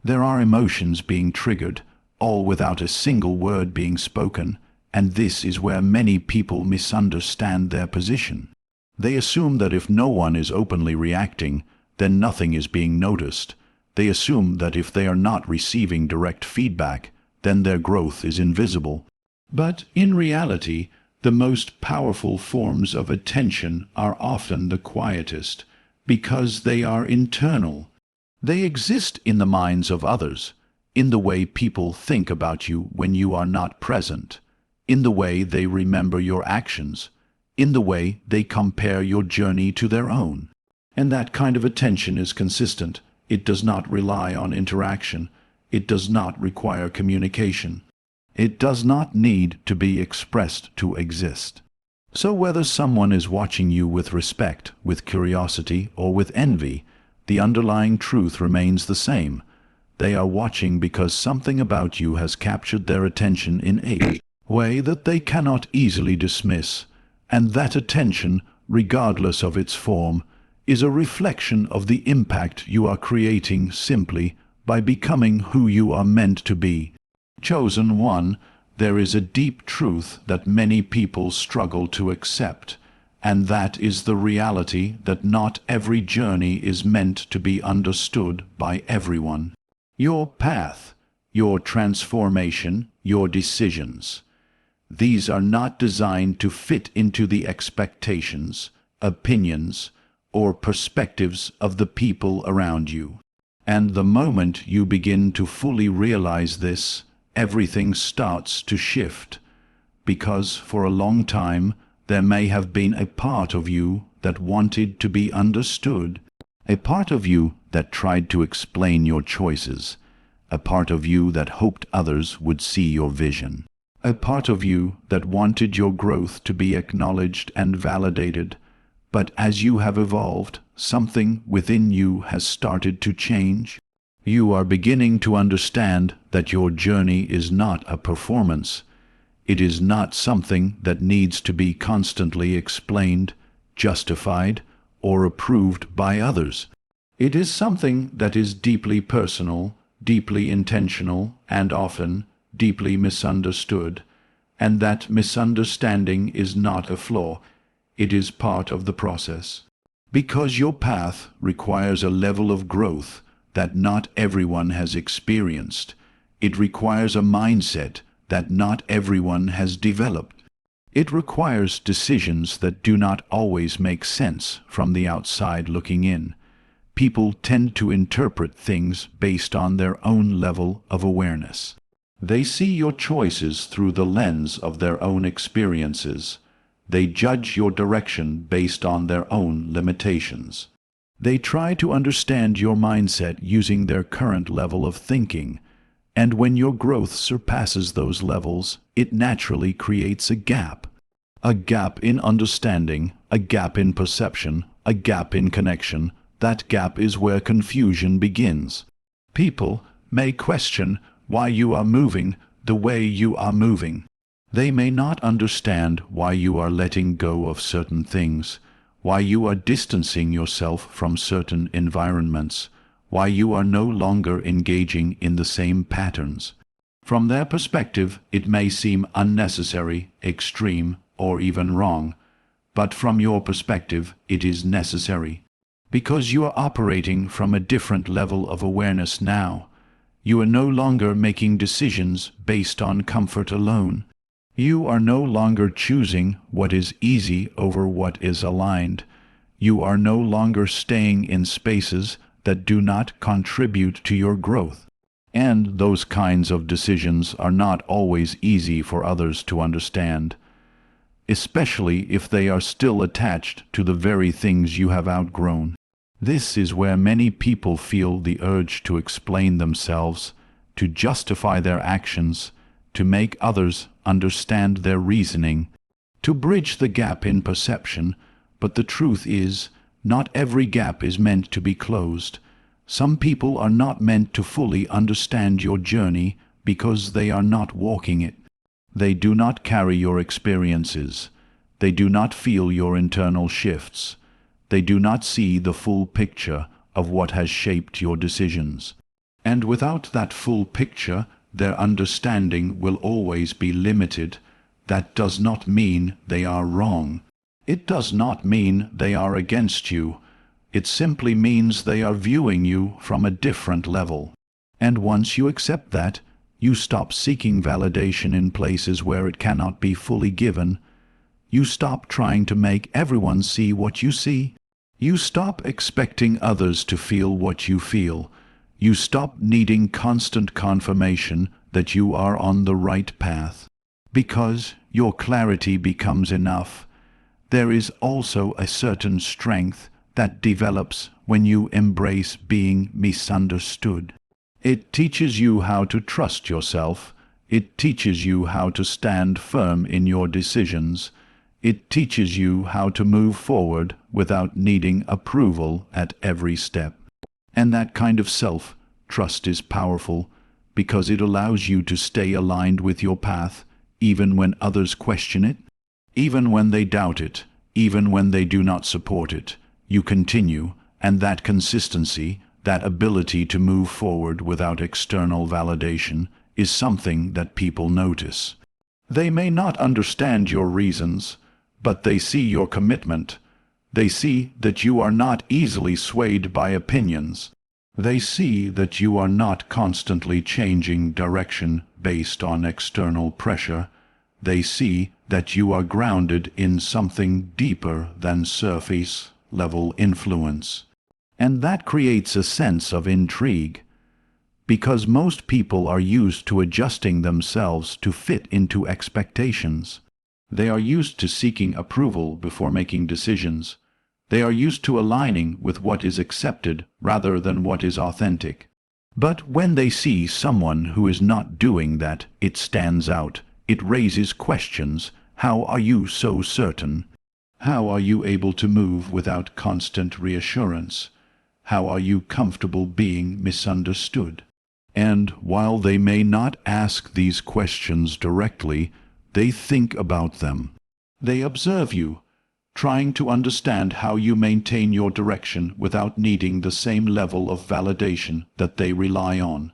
There are emotions being triggered, all without a single word being spoken. And this is where many people misunderstand their position. They assume that if no one is openly reacting, then nothing is being noticed. They assume that if they are not receiving direct feedback, then their growth is invisible. But in reality, the most powerful forms of attention are often the quietest, because they are internal. They exist in the minds of others, in the way people think about you when you are not present, in the way they remember your actions, in the way they compare your journey to their own. And that kind of attention is consistent. It does not rely on interaction. It does not require communication. It does not need to be expressed to exist. So whether someone is watching you with respect, with curiosity, or with envy, the underlying truth remains the same. They are watching because something about you has captured their attention in a way that they cannot easily dismiss. And that attention, regardless of its form, is a reflection of the impact you are creating simply by becoming who you are meant to be. Chosen one, there is a deep truth that many people struggle to accept, and that is the reality that not every journey is meant to be understood by everyone. Your path, your transformation, your decisions. These are not designed to fit into the expectations, opinions, or perspectives of the people around you. And the moment you begin to fully realize this, everything starts to shift. Because for a long time, there may have been a part of you that wanted to be understood, a part of you that tried to explain your choices, a part of you that hoped others would see your vision. A part of you that wanted your growth to be acknowledged and validated. But as you have evolved, something within you has started to change. You are beginning to understand that your journey is not a performance. It is not something that needs to be constantly explained, justified, or approved by others. It is something that is deeply personal, deeply intentional, and often deeply misunderstood, and that misunderstanding is not a flaw, it is part of the process. Because your path requires a level of growth that not everyone has experienced, it requires a mindset that not everyone has developed. It requires decisions that do not always make sense from the outside looking in. People tend to interpret things based on their own level of awareness. They see your choices through the lens of their own experiences. They judge your direction based on their own limitations. They try to understand your mindset using their current level of thinking, and when your growth surpasses those levels, it naturally creates a gap. A gap in understanding, a gap in perception, a gap in connection. That gap is where confusion begins. People may question why you are moving the way you are moving. They may not understand why you are letting go of certain things, why you are distancing yourself from certain environments, why you are no longer engaging in the same patterns. From their perspective, it may seem unnecessary, extreme, or even wrong, but from your perspective, it is necessary. Because you are operating from a different level of awareness now. You are no longer making decisions based on comfort alone. You are no longer choosing what is easy over what is aligned. You are no longer staying in spaces that do not contribute to your growth. And those kinds of decisions are not always easy for others to understand, especially if they are still attached to the very things you have outgrown. This is where many people feel the urge to explain themselves, to justify their actions, to make others understand their reasoning, to bridge the gap in perception. But the truth is, not every gap is meant to be closed. Some people are not meant to fully understand your journey because they are not walking it. They do not carry your experiences. They do not feel your internal shifts. They do not see the full picture of what has shaped your decisions. And without that full picture, their understanding will always be limited. That does not mean they are wrong. It does not mean they are against you. It simply means they are viewing you from a different level. And once you accept that, you stop seeking validation in places where it cannot be fully given. You stop trying to make everyone see what you see. You stop expecting others to feel what you feel. You stop needing constant confirmation that you are on the right path. Because your clarity becomes enough. There is also a certain strength that develops when you embrace being misunderstood. It teaches you how to trust yourself. It teaches you how to stand firm in your decisions. It teaches you how to move forward without needing approval at every step. And that kind of self-trust is powerful because it allows you to stay aligned with your path even when others question it, even when they doubt it, even when they do not support it. You continue, and that consistency, that ability to move forward without external validation, is something that people notice. They may not understand your reasons, but they see your commitment. They see that you are not easily swayed by opinions. They see that you are not constantly changing direction based on external pressure. They see that you are grounded in something deeper than surface-level influence. And that creates a sense of intrigue, because most people are used to adjusting themselves to fit into expectations. They are used to seeking approval before making decisions. They are used to aligning with what is accepted rather than what is authentic. But when they see someone who is not doing that, it stands out. It raises questions. How are you so certain? How are you able to move without constant reassurance? How are you comfortable being misunderstood? And while they may not ask these questions directly, they think about them. They observe you, trying to understand how you maintain your direction without needing the same level of validation that they rely on.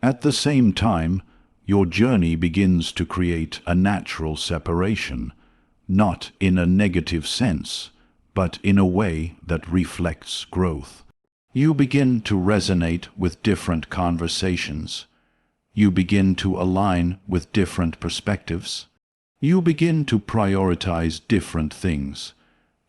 At the same time, your journey begins to create a natural separation, not in a negative sense, but in a way that reflects growth. You begin to resonate with different conversations. You begin to align with different perspectives. You begin to prioritize different things.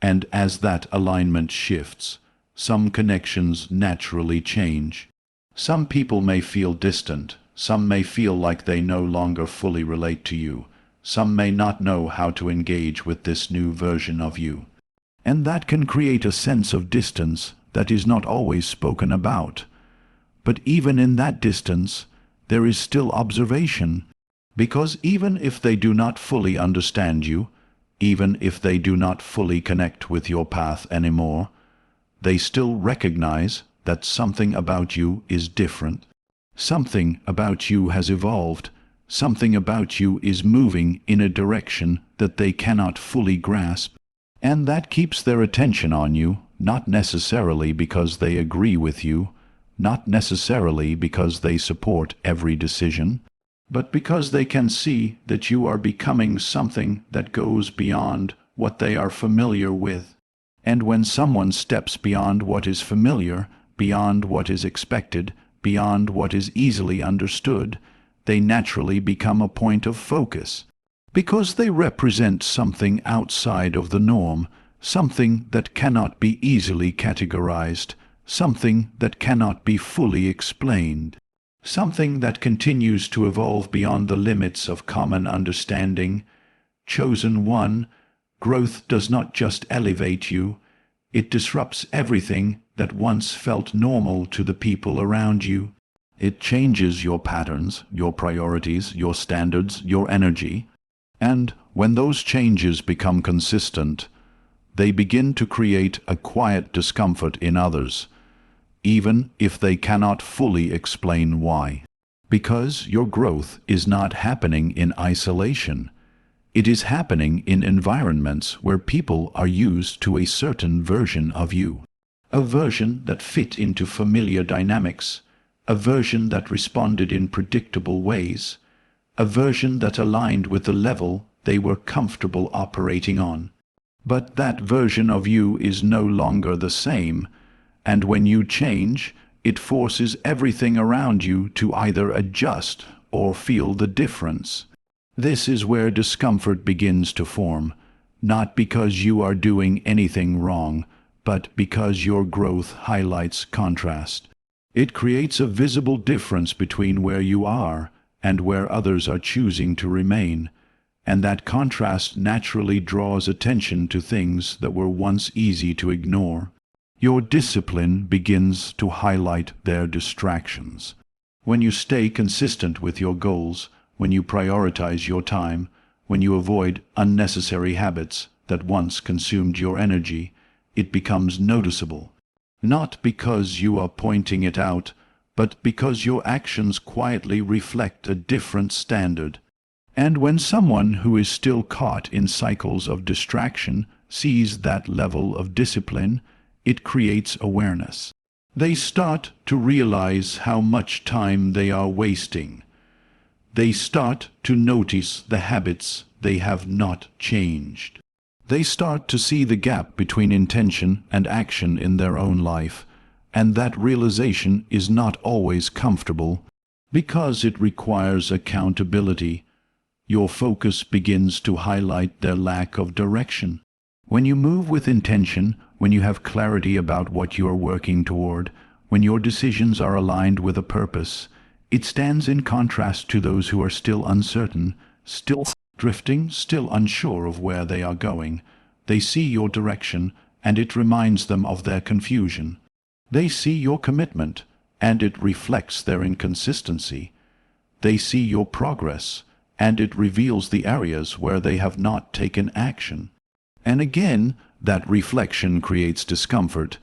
And as that alignment shifts, some connections naturally change. Some people may feel distant. Some may feel like they no longer fully relate to you. Some may not know how to engage with this new version of you. And that can create a sense of distance that is not always spoken about. But even in that distance, there is still observation, because even if they do not fully understand you, even if they do not fully connect with your path anymore, they still recognize that something about you is different. Something about you has evolved. Something about you is moving in a direction that they cannot fully grasp. And that keeps their attention on you, not necessarily because they agree with you, not necessarily because they support every decision, but because they can see that you are becoming something that goes beyond what they are familiar with. And when someone steps beyond what is familiar, beyond what is expected, beyond what is easily understood, they naturally become a point of focus, because they represent something outside of the norm, something that cannot be easily categorized, something that cannot be fully explained, something that continues to evolve beyond the limits of common understanding. Chosen one, growth does not just elevate you, it disrupts everything that once felt normal to the people around you. It changes your patterns, your priorities, your standards, your energy. And when those changes become consistent, they begin to create a quiet discomfort in others, even if they cannot fully explain why. Because your growth is not happening in isolation. It is happening in environments where people are used to a certain version of you. A version that fit into familiar dynamics, a version that responded in predictable ways, a version that aligned with the level they were comfortable operating on. But that version of you is no longer the same, and when you change, it forces everything around you to either adjust or feel the difference. This is where discomfort begins to form, not because you are doing anything wrong, but because your growth highlights contrast. It creates a visible difference between where you are and where others are choosing to remain, and that contrast naturally draws attention to things that were once easy to ignore. Your discipline begins to highlight their distractions. When you stay consistent with your goals, when you prioritize your time, when you avoid unnecessary habits that once consumed your energy, it becomes noticeable. Not because you are pointing it out, but because your actions quietly reflect a different standard. And when someone who is still caught in cycles of distraction sees that level of discipline, it creates awareness. They start to realize how much time they are wasting. They start to notice the habits they have not changed. They start to see the gap between intention and action in their own life, and that realization is not always comfortable, because it requires accountability. Your focus begins to highlight their lack of direction. When you move with intention, when you have clarity about what you are working toward, when your decisions are aligned with a purpose, it stands in contrast to those who are still uncertain, still drifting, still unsure of where they are going. They see your direction, and it reminds them of their confusion. They see your commitment, and it reflects their inconsistency. They see your progress, and it reveals the areas where they have not taken action. And again, that reflection creates discomfort,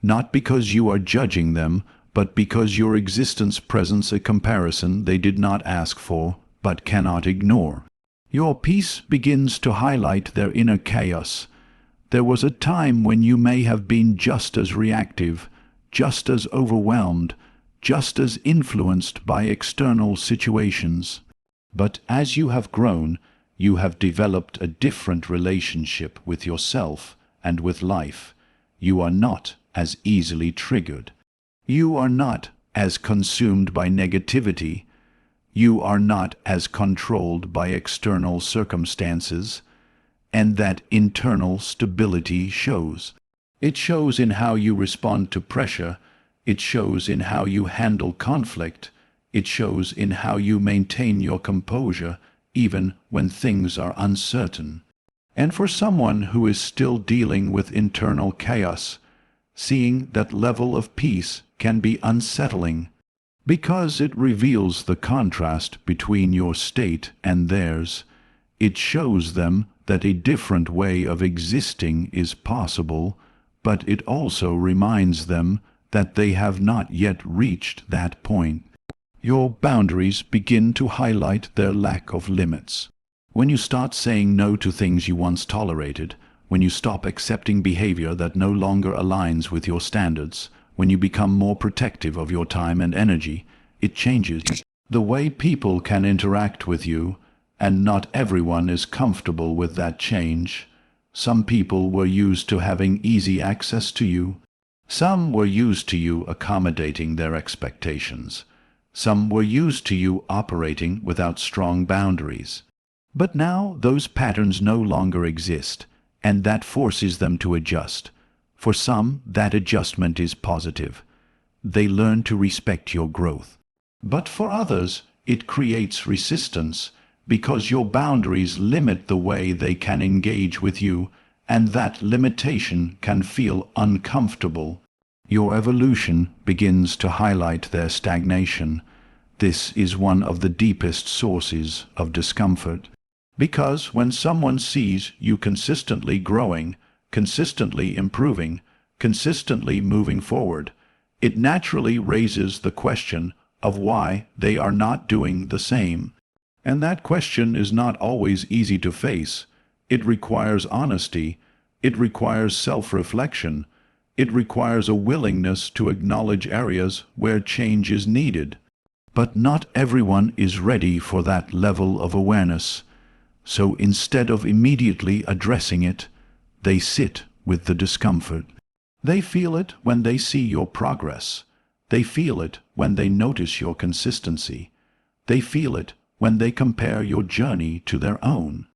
not because you are judging them, but because your existence presents a comparison they did not ask for, but cannot ignore. Your peace begins to highlight their inner chaos. There was a time when you may have been just as reactive, just as overwhelmed, just as influenced by external situations. But as you have grown, you have developed a different relationship with yourself and with life. You are not as easily triggered. You are not as consumed by negativity. You are not as controlled by external circumstances. And that internal stability shows. It shows in how you respond to pressure. It shows in how you handle conflict. It shows in how you maintain your composure even when things are uncertain. And for someone who is still dealing with internal chaos, seeing that level of peace can be unsettling, because it reveals the contrast between your state and theirs. It shows them that a different way of existing is possible, but it also reminds them that they have not yet reached that point. Your boundaries begin to highlight their lack of limits. When you start saying no to things you once tolerated, when you stop accepting behavior that no longer aligns with your standards, when you become more protective of your time and energy, it changes the way people can interact with you, and not everyone is comfortable with that change. Some people were used to having easy access to you. Some were used to you accommodating their expectations. Some were used to you operating without strong boundaries. But now those patterns no longer exist, and that forces them to adjust. For some, that adjustment is positive. They learn to respect your growth. But for others, it creates resistance, because your boundaries limit the way they can engage with you, and that limitation can feel uncomfortable. Your evolution begins to highlight their stagnation. This is one of the deepest sources of discomfort. Because when someone sees you consistently growing, consistently improving, consistently moving forward, it naturally raises the question of why they are not doing the same. And that question is not always easy to face. It requires honesty. It requires self-reflection. It requires a willingness to acknowledge areas where change is needed. But not everyone is ready for that level of awareness. So instead of immediately addressing it, they sit with the discomfort. They feel it when they see your progress. They feel it when they notice your consistency. They feel it when they compare your journey to their own.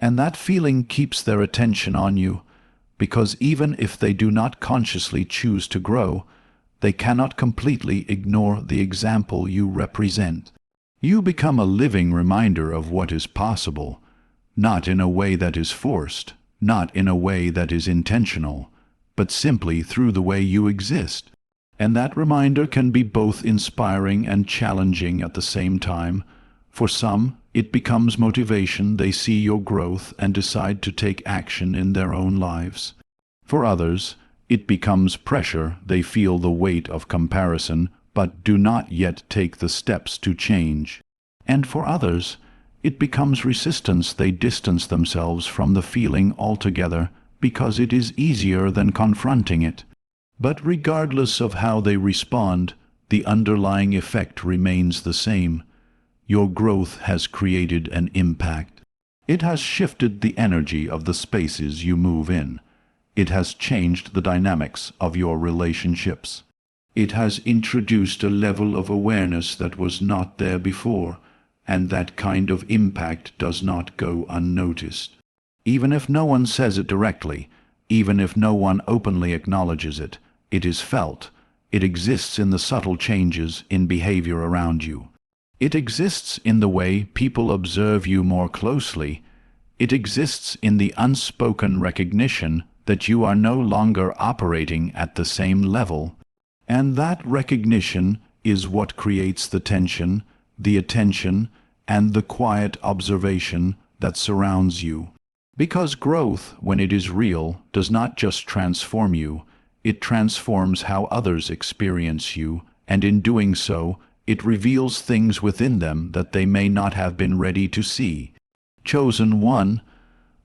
And that feeling keeps their attention on you, because even if they do not consciously choose to grow, they cannot completely ignore the example you represent. You become a living reminder of what is possible, not in a way that is forced, not in a way that is intentional, but simply through the way you exist. And that reminder can be both inspiring and challenging at the same time. For some, it becomes motivation. They see your growth and decide to take action in their own lives. For others, it becomes pressure. They feel the weight of comparison, but do not yet take the steps to change. And for others, it becomes resistance. They distance themselves from the feeling altogether because it is easier than confronting it. But regardless of how they respond, the underlying effect remains the same. Your growth has created an impact. It has shifted the energy of the spaces you move in. It has changed the dynamics of your relationships. It has introduced a level of awareness that was not there before, and that kind of impact does not go unnoticed. Even if no one says it directly, even if no one openly acknowledges it, it is felt. It exists in the subtle changes in behavior around you. It exists in the way people observe you more closely. It exists in the unspoken recognition that you are no longer operating at the same level. And that recognition is what creates the tension, the attention, and the quiet observation that surrounds you. Because growth, when it is real, does not just transform you, it transforms how others experience you, and in doing so, it reveals things within them that they may not have been ready to see. Chosen one,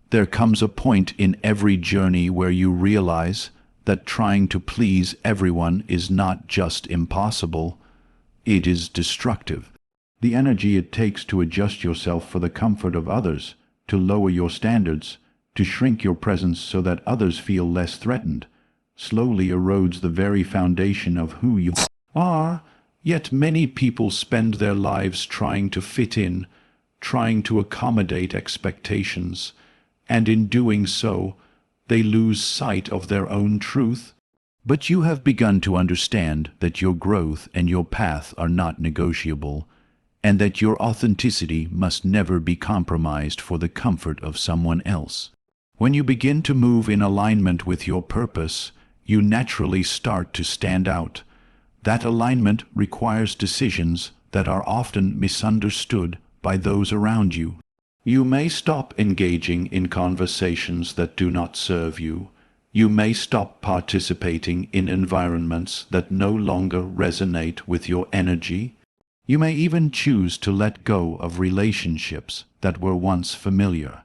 there comes a point in every journey where you realize that trying to please everyone is not just impossible, it is destructive. The energy it takes to adjust yourself for the comfort of others, to lower your standards, to shrink your presence so that others feel less threatened, slowly erodes the very foundation of who you are. Yet many people spend their lives trying to fit in, trying to accommodate expectations, and in doing so, they lose sight of their own truth. But you have begun to understand that your growth and your path are not negotiable, and that your authenticity must never be compromised for the comfort of someone else. When you begin to move in alignment with your purpose, you naturally start to stand out. That alignment requires decisions that are often misunderstood by those around you. You may stop engaging in conversations that do not serve you. You may stop participating in environments that no longer resonate with your energy. You may even choose to let go of relationships that were once familiar,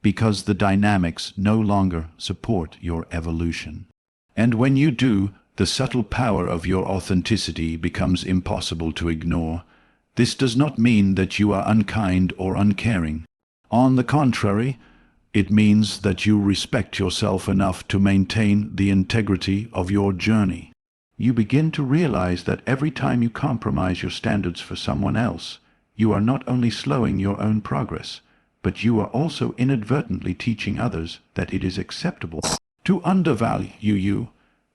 because the dynamics no longer support your evolution. And when you do, the subtle power of your authenticity becomes impossible to ignore. This does not mean that you are unkind or uncaring. On the contrary, it means that you respect yourself enough to maintain the integrity of your journey. You begin to realize that every time you compromise your standards for someone else, you are not only slowing your own progress, but you are also inadvertently teaching others that it is acceptable to undervalue you.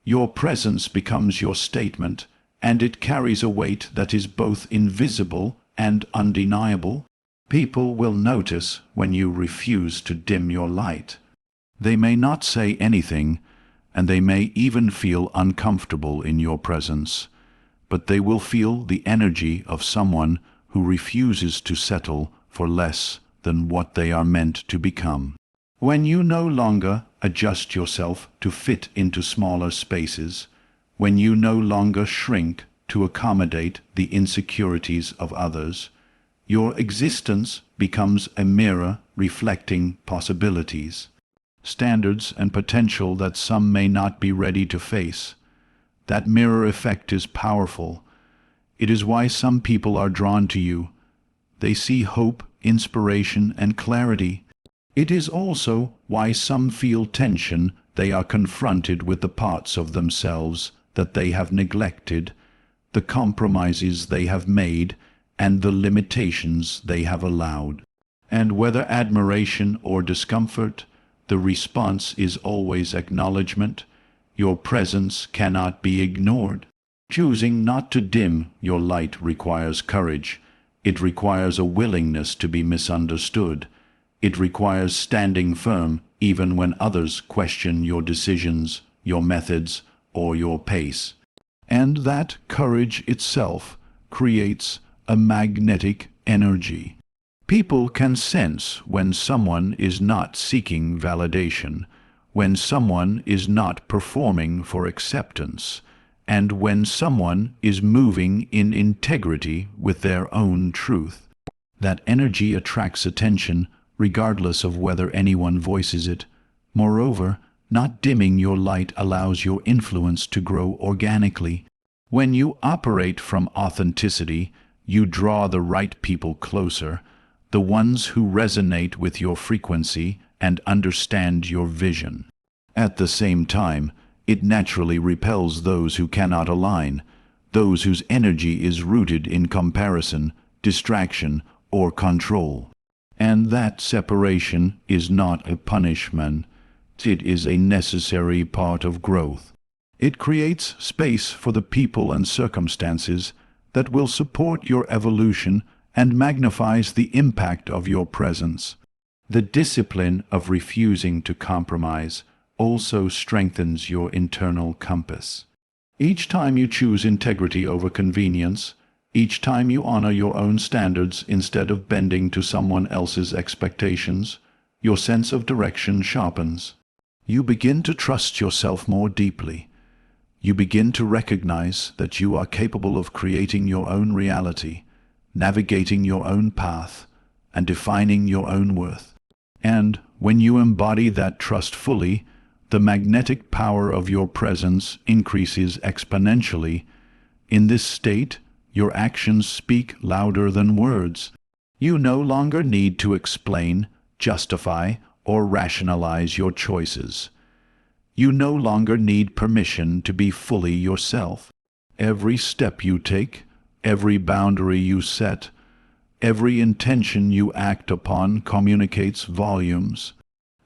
Your presence becomes your statement, and it carries a weight that is both invisible and undeniable. People will notice when you refuse to dim your light. They may not say anything, and they may even feel uncomfortable in your presence, but they will feel the energy of someone who refuses to settle for less than what they are meant to become. When you no longer adjust yourself to fit into smaller spaces, when you no longer shrink to accommodate the insecurities of others, your existence becomes a mirror reflecting possibilities, standards and potential that some may not be ready to face. That mirror effect is powerful. It is why some people are drawn to you. They see hope, inspiration, and clarity. It is also why some feel tension. They are confronted with the parts of themselves that they have neglected, the compromises they have made, and the limitations they have allowed. And whether admiration or discomfort, the response is always acknowledgement. Your presence cannot be ignored. Choosing not to dim your light requires courage. It requires a willingness to be misunderstood. It requires standing firm even when others question your decisions, your methods, or your pace. And that courage itself creates a magnetic energy. People can sense when someone is not seeking validation, when someone is not performing for acceptance, and when someone is moving in integrity with their own truth. That energy attracts attention regardless of whether anyone voices it. Moreover, not dimming your light allows your influence to grow organically. When you operate from authenticity, you draw the right people closer, the ones who resonate with your frequency and understand your vision. At the same time, it naturally repels those who cannot align, those whose energy is rooted in comparison, distraction, or control. And that separation is not a punishment. It is a necessary part of growth. It creates space for the people and circumstances that will support your evolution and magnifies the impact of your presence. The discipline of refusing to compromise also strengthens your internal compass. Each time you choose integrity over convenience, each time you honor your own standards instead of bending to someone else's expectations, your sense of direction sharpens. You begin to trust yourself more deeply. You begin to recognize that you are capable of creating your own reality, navigating your own path, and defining your own worth. And when you embody that trust fully, the magnetic power of your presence increases exponentially. In this state, your actions speak louder than words. You no longer need to explain, justify, or rationalize your choices. You no longer need permission to be fully yourself. Every step you take, every boundary you set, every intention you act upon communicates volumes.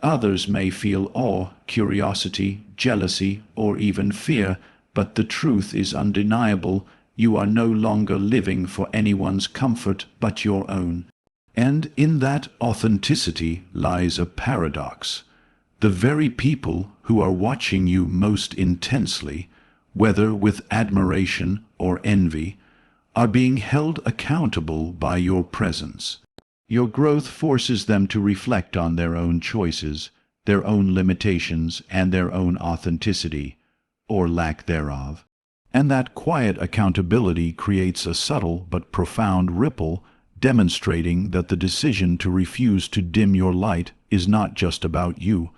Others may feel awe, curiosity, jealousy, or even fear, but the truth is undeniable. You are no longer living for anyone's comfort but your own. And in that authenticity lies a paradox. The very people who are watching you most intensely, whether with admiration or envy, are being held accountable by your presence. Your growth forces them to reflect on their own choices, their own limitations, and their own authenticity, or lack thereof. And that quiet accountability creates a subtle but profound ripple, demonstrating that the decision to refuse to dim your light is not just about you.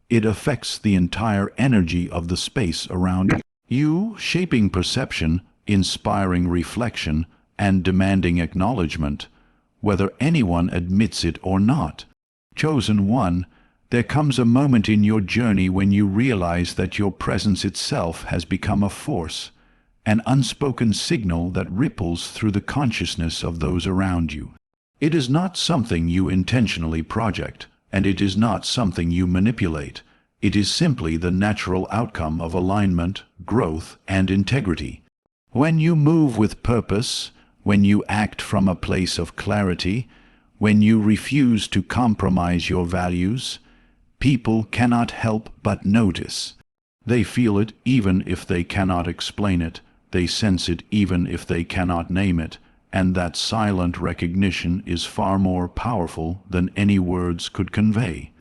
It affects the entire energy of the space around you, shaping perception, inspiring reflection, and demanding acknowledgement, whether anyone admits it or not. Chosen one, there comes a moment in your journey when you realize that your presence itself has become a force, an unspoken signal that ripples through the consciousness of those around you. It is not something you intentionally project, and it is not something you manipulate. It is simply the natural outcome of alignment, growth, and integrity. When you move with purpose, when you act from a place of clarity, when you refuse to compromise your values, people cannot help but notice. They feel it even if they cannot explain it. They sense it even if they cannot name it. And that silent recognition is far more powerful than any words could convey.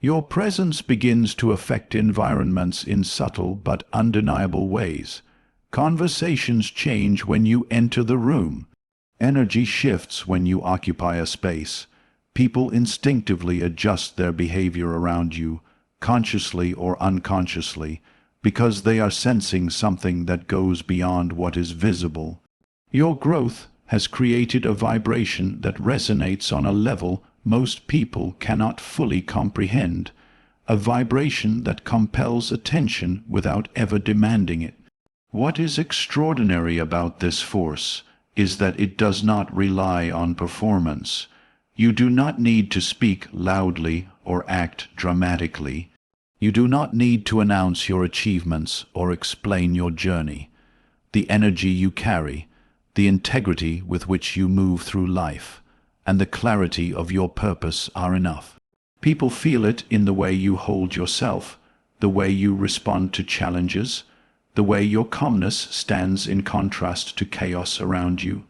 Your presence begins to affect environments in subtle but undeniable ways. Conversations change when you enter the room. Energy shifts when you occupy a space. People instinctively adjust their behavior around you, consciously or unconsciously, because they are sensing something that goes beyond what is visible. Your growth has created a vibration that resonates on a level most people cannot fully comprehend, a vibration that compels attention without ever demanding it. What is extraordinary about this force is that it does not rely on performance. You do not need to speak loudly or act dramatically. You do not need to announce your achievements or explain your journey. The energy you carry, the integrity with which you move through life, and the clarity of your purpose are enough. People feel it in the way you hold yourself, the way you respond to challenges, the way your calmness stands in contrast to chaos around you.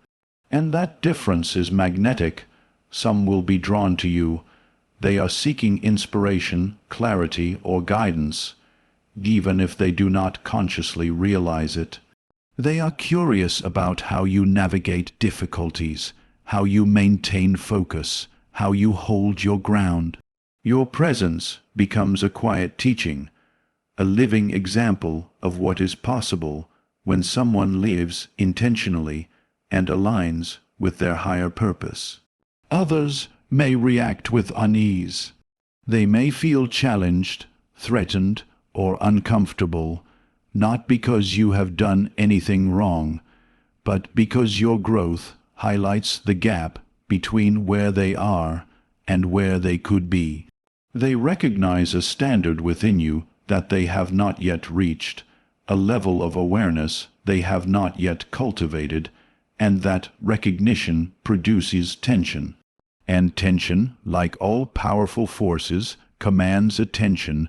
And that difference is magnetic. Some will be drawn to you. They are seeking inspiration, clarity, or guidance, even if they do not consciously realize it. They are curious about how you navigate difficulties, how you maintain focus, how you hold your ground. Your presence becomes a quiet teaching, a living example of what is possible when someone lives intentionally and aligns with their higher purpose. Others may react with unease. They may feel challenged, threatened, or uncomfortable, not because you have done anything wrong, but because your growth highlights the gap between where they are and where they could be. They recognize a standard within you that they have not yet reached, a level of awareness they have not yet cultivated, and that recognition produces tension. And tension, like all powerful forces, commands attention.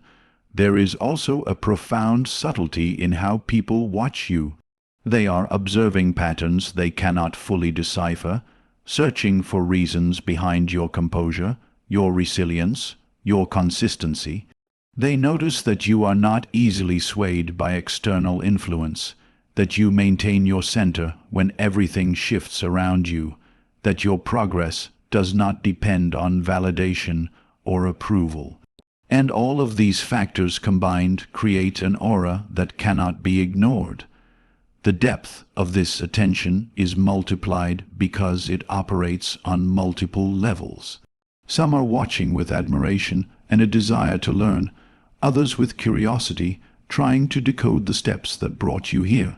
There is also a profound subtlety in how people watch you. They are observing patterns they cannot fully decipher, searching for reasons behind your composure, your resilience, your consistency. They notice that you are not easily swayed by external influence, that you maintain your center when everything shifts around you, that your progress does not depend on validation or approval. And all of these factors combined create an aura that cannot be ignored. The depth of this attention is multiplied because it operates on multiple levels. Some are watching with admiration and a desire to learn, others with curiosity, trying to decode the steps that brought you here.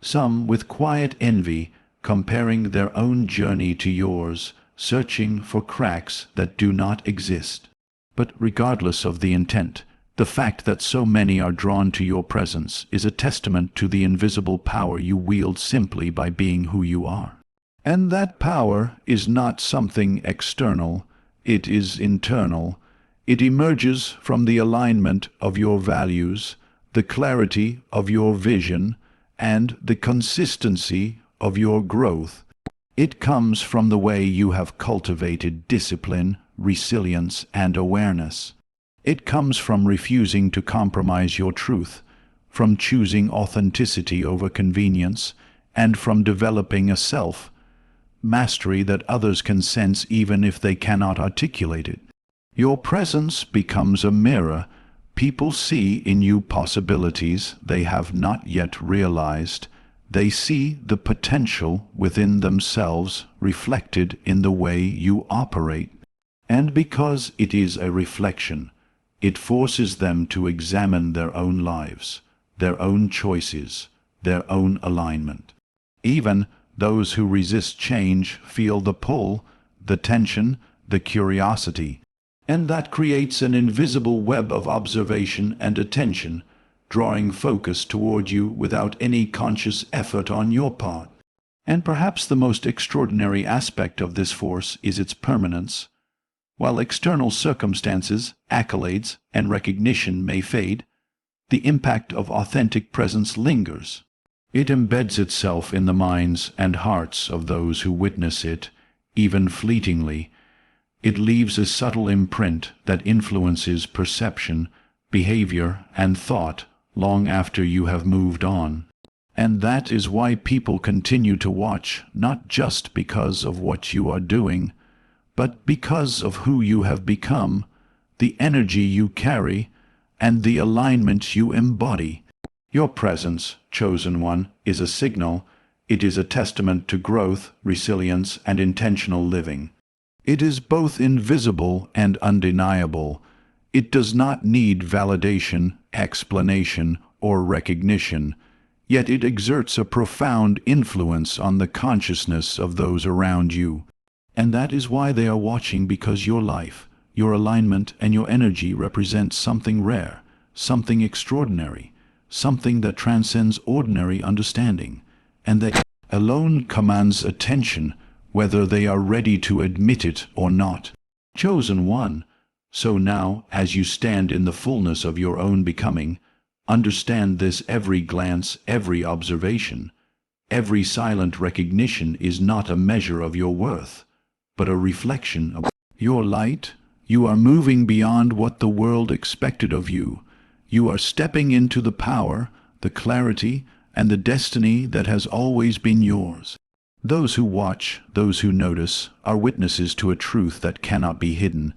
Some with quiet envy, comparing their own journey to yours, searching for cracks that do not exist. But regardless of the intent, the fact that so many are drawn to your presence is a testament to the invisible power you wield simply by being who you are. And that power is not something external, it is internal. It emerges from the alignment of your values, the clarity of your vision, and the consistency of your growth. It comes from the way you have cultivated discipline, resilience, and awareness. It comes from refusing to compromise your truth, from choosing authenticity over convenience, and from developing a self-mastery that others can sense even if they cannot articulate it. Your presence becomes a mirror. People see in you possibilities they have not yet realized. They see the potential within themselves reflected in the way you operate. And because it is a reflection, it forces them to examine their own lives, their own choices, their own alignment. Even those who resist change feel the pull, the tension, the curiosity, and that creates an invisible web of observation and attention, drawing focus toward you without any conscious effort on your part. And perhaps the most extraordinary aspect of this force is its permanence. While external circumstances, accolades, and recognition may fade, the impact of authentic presence lingers. It embeds itself in the minds and hearts of those who witness it, even fleetingly. It leaves a subtle imprint that influences perception, behavior, and thought long after you have moved on. And that is why people continue to watch, not just because of what you are doing, but because of who you have become, the energy you carry, and the alignment you embody. Your presence, chosen one, is a signal. It is a testament to growth, resilience, and intentional living. It is both invisible and undeniable. It does not need validation, explanation, or recognition, yet it exerts a profound influence on the consciousness of those around you. And that is why they are watching, because your life, your alignment, and your energy represent something rare, something extraordinary, something that transcends ordinary understanding, and that alone commands attention, whether they are ready to admit it or not. Chosen one, so now, as you stand in the fullness of your own becoming, understand this: every glance, every observation, every silent recognition is not a measure of your worth, but a reflection of your light. You are moving beyond what the world expected of you. You are stepping into the power, the clarity, and the destiny that has always been yours. Those who watch, those who notice, are witnesses to a truth that cannot be hidden.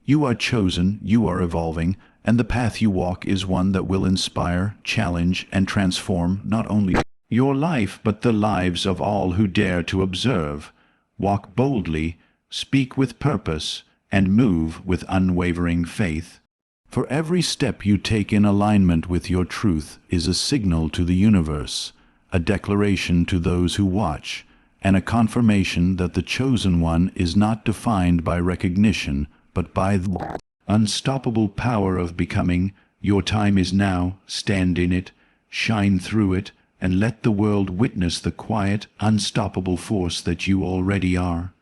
You are chosen, you are evolving, and the path you walk is one that will inspire, challenge, and transform not only your life, but the lives of all who dare to observe. Walk boldly, speak with purpose, and move with unwavering faith. For every step you take in alignment with your truth is a signal to the universe, a declaration to those who watch, and a confirmation that the chosen one is not defined by recognition, but by the unstoppable power of becoming. Your time is now. Stand in it, shine through it, and let the world witness the quiet, unstoppable force that you already are.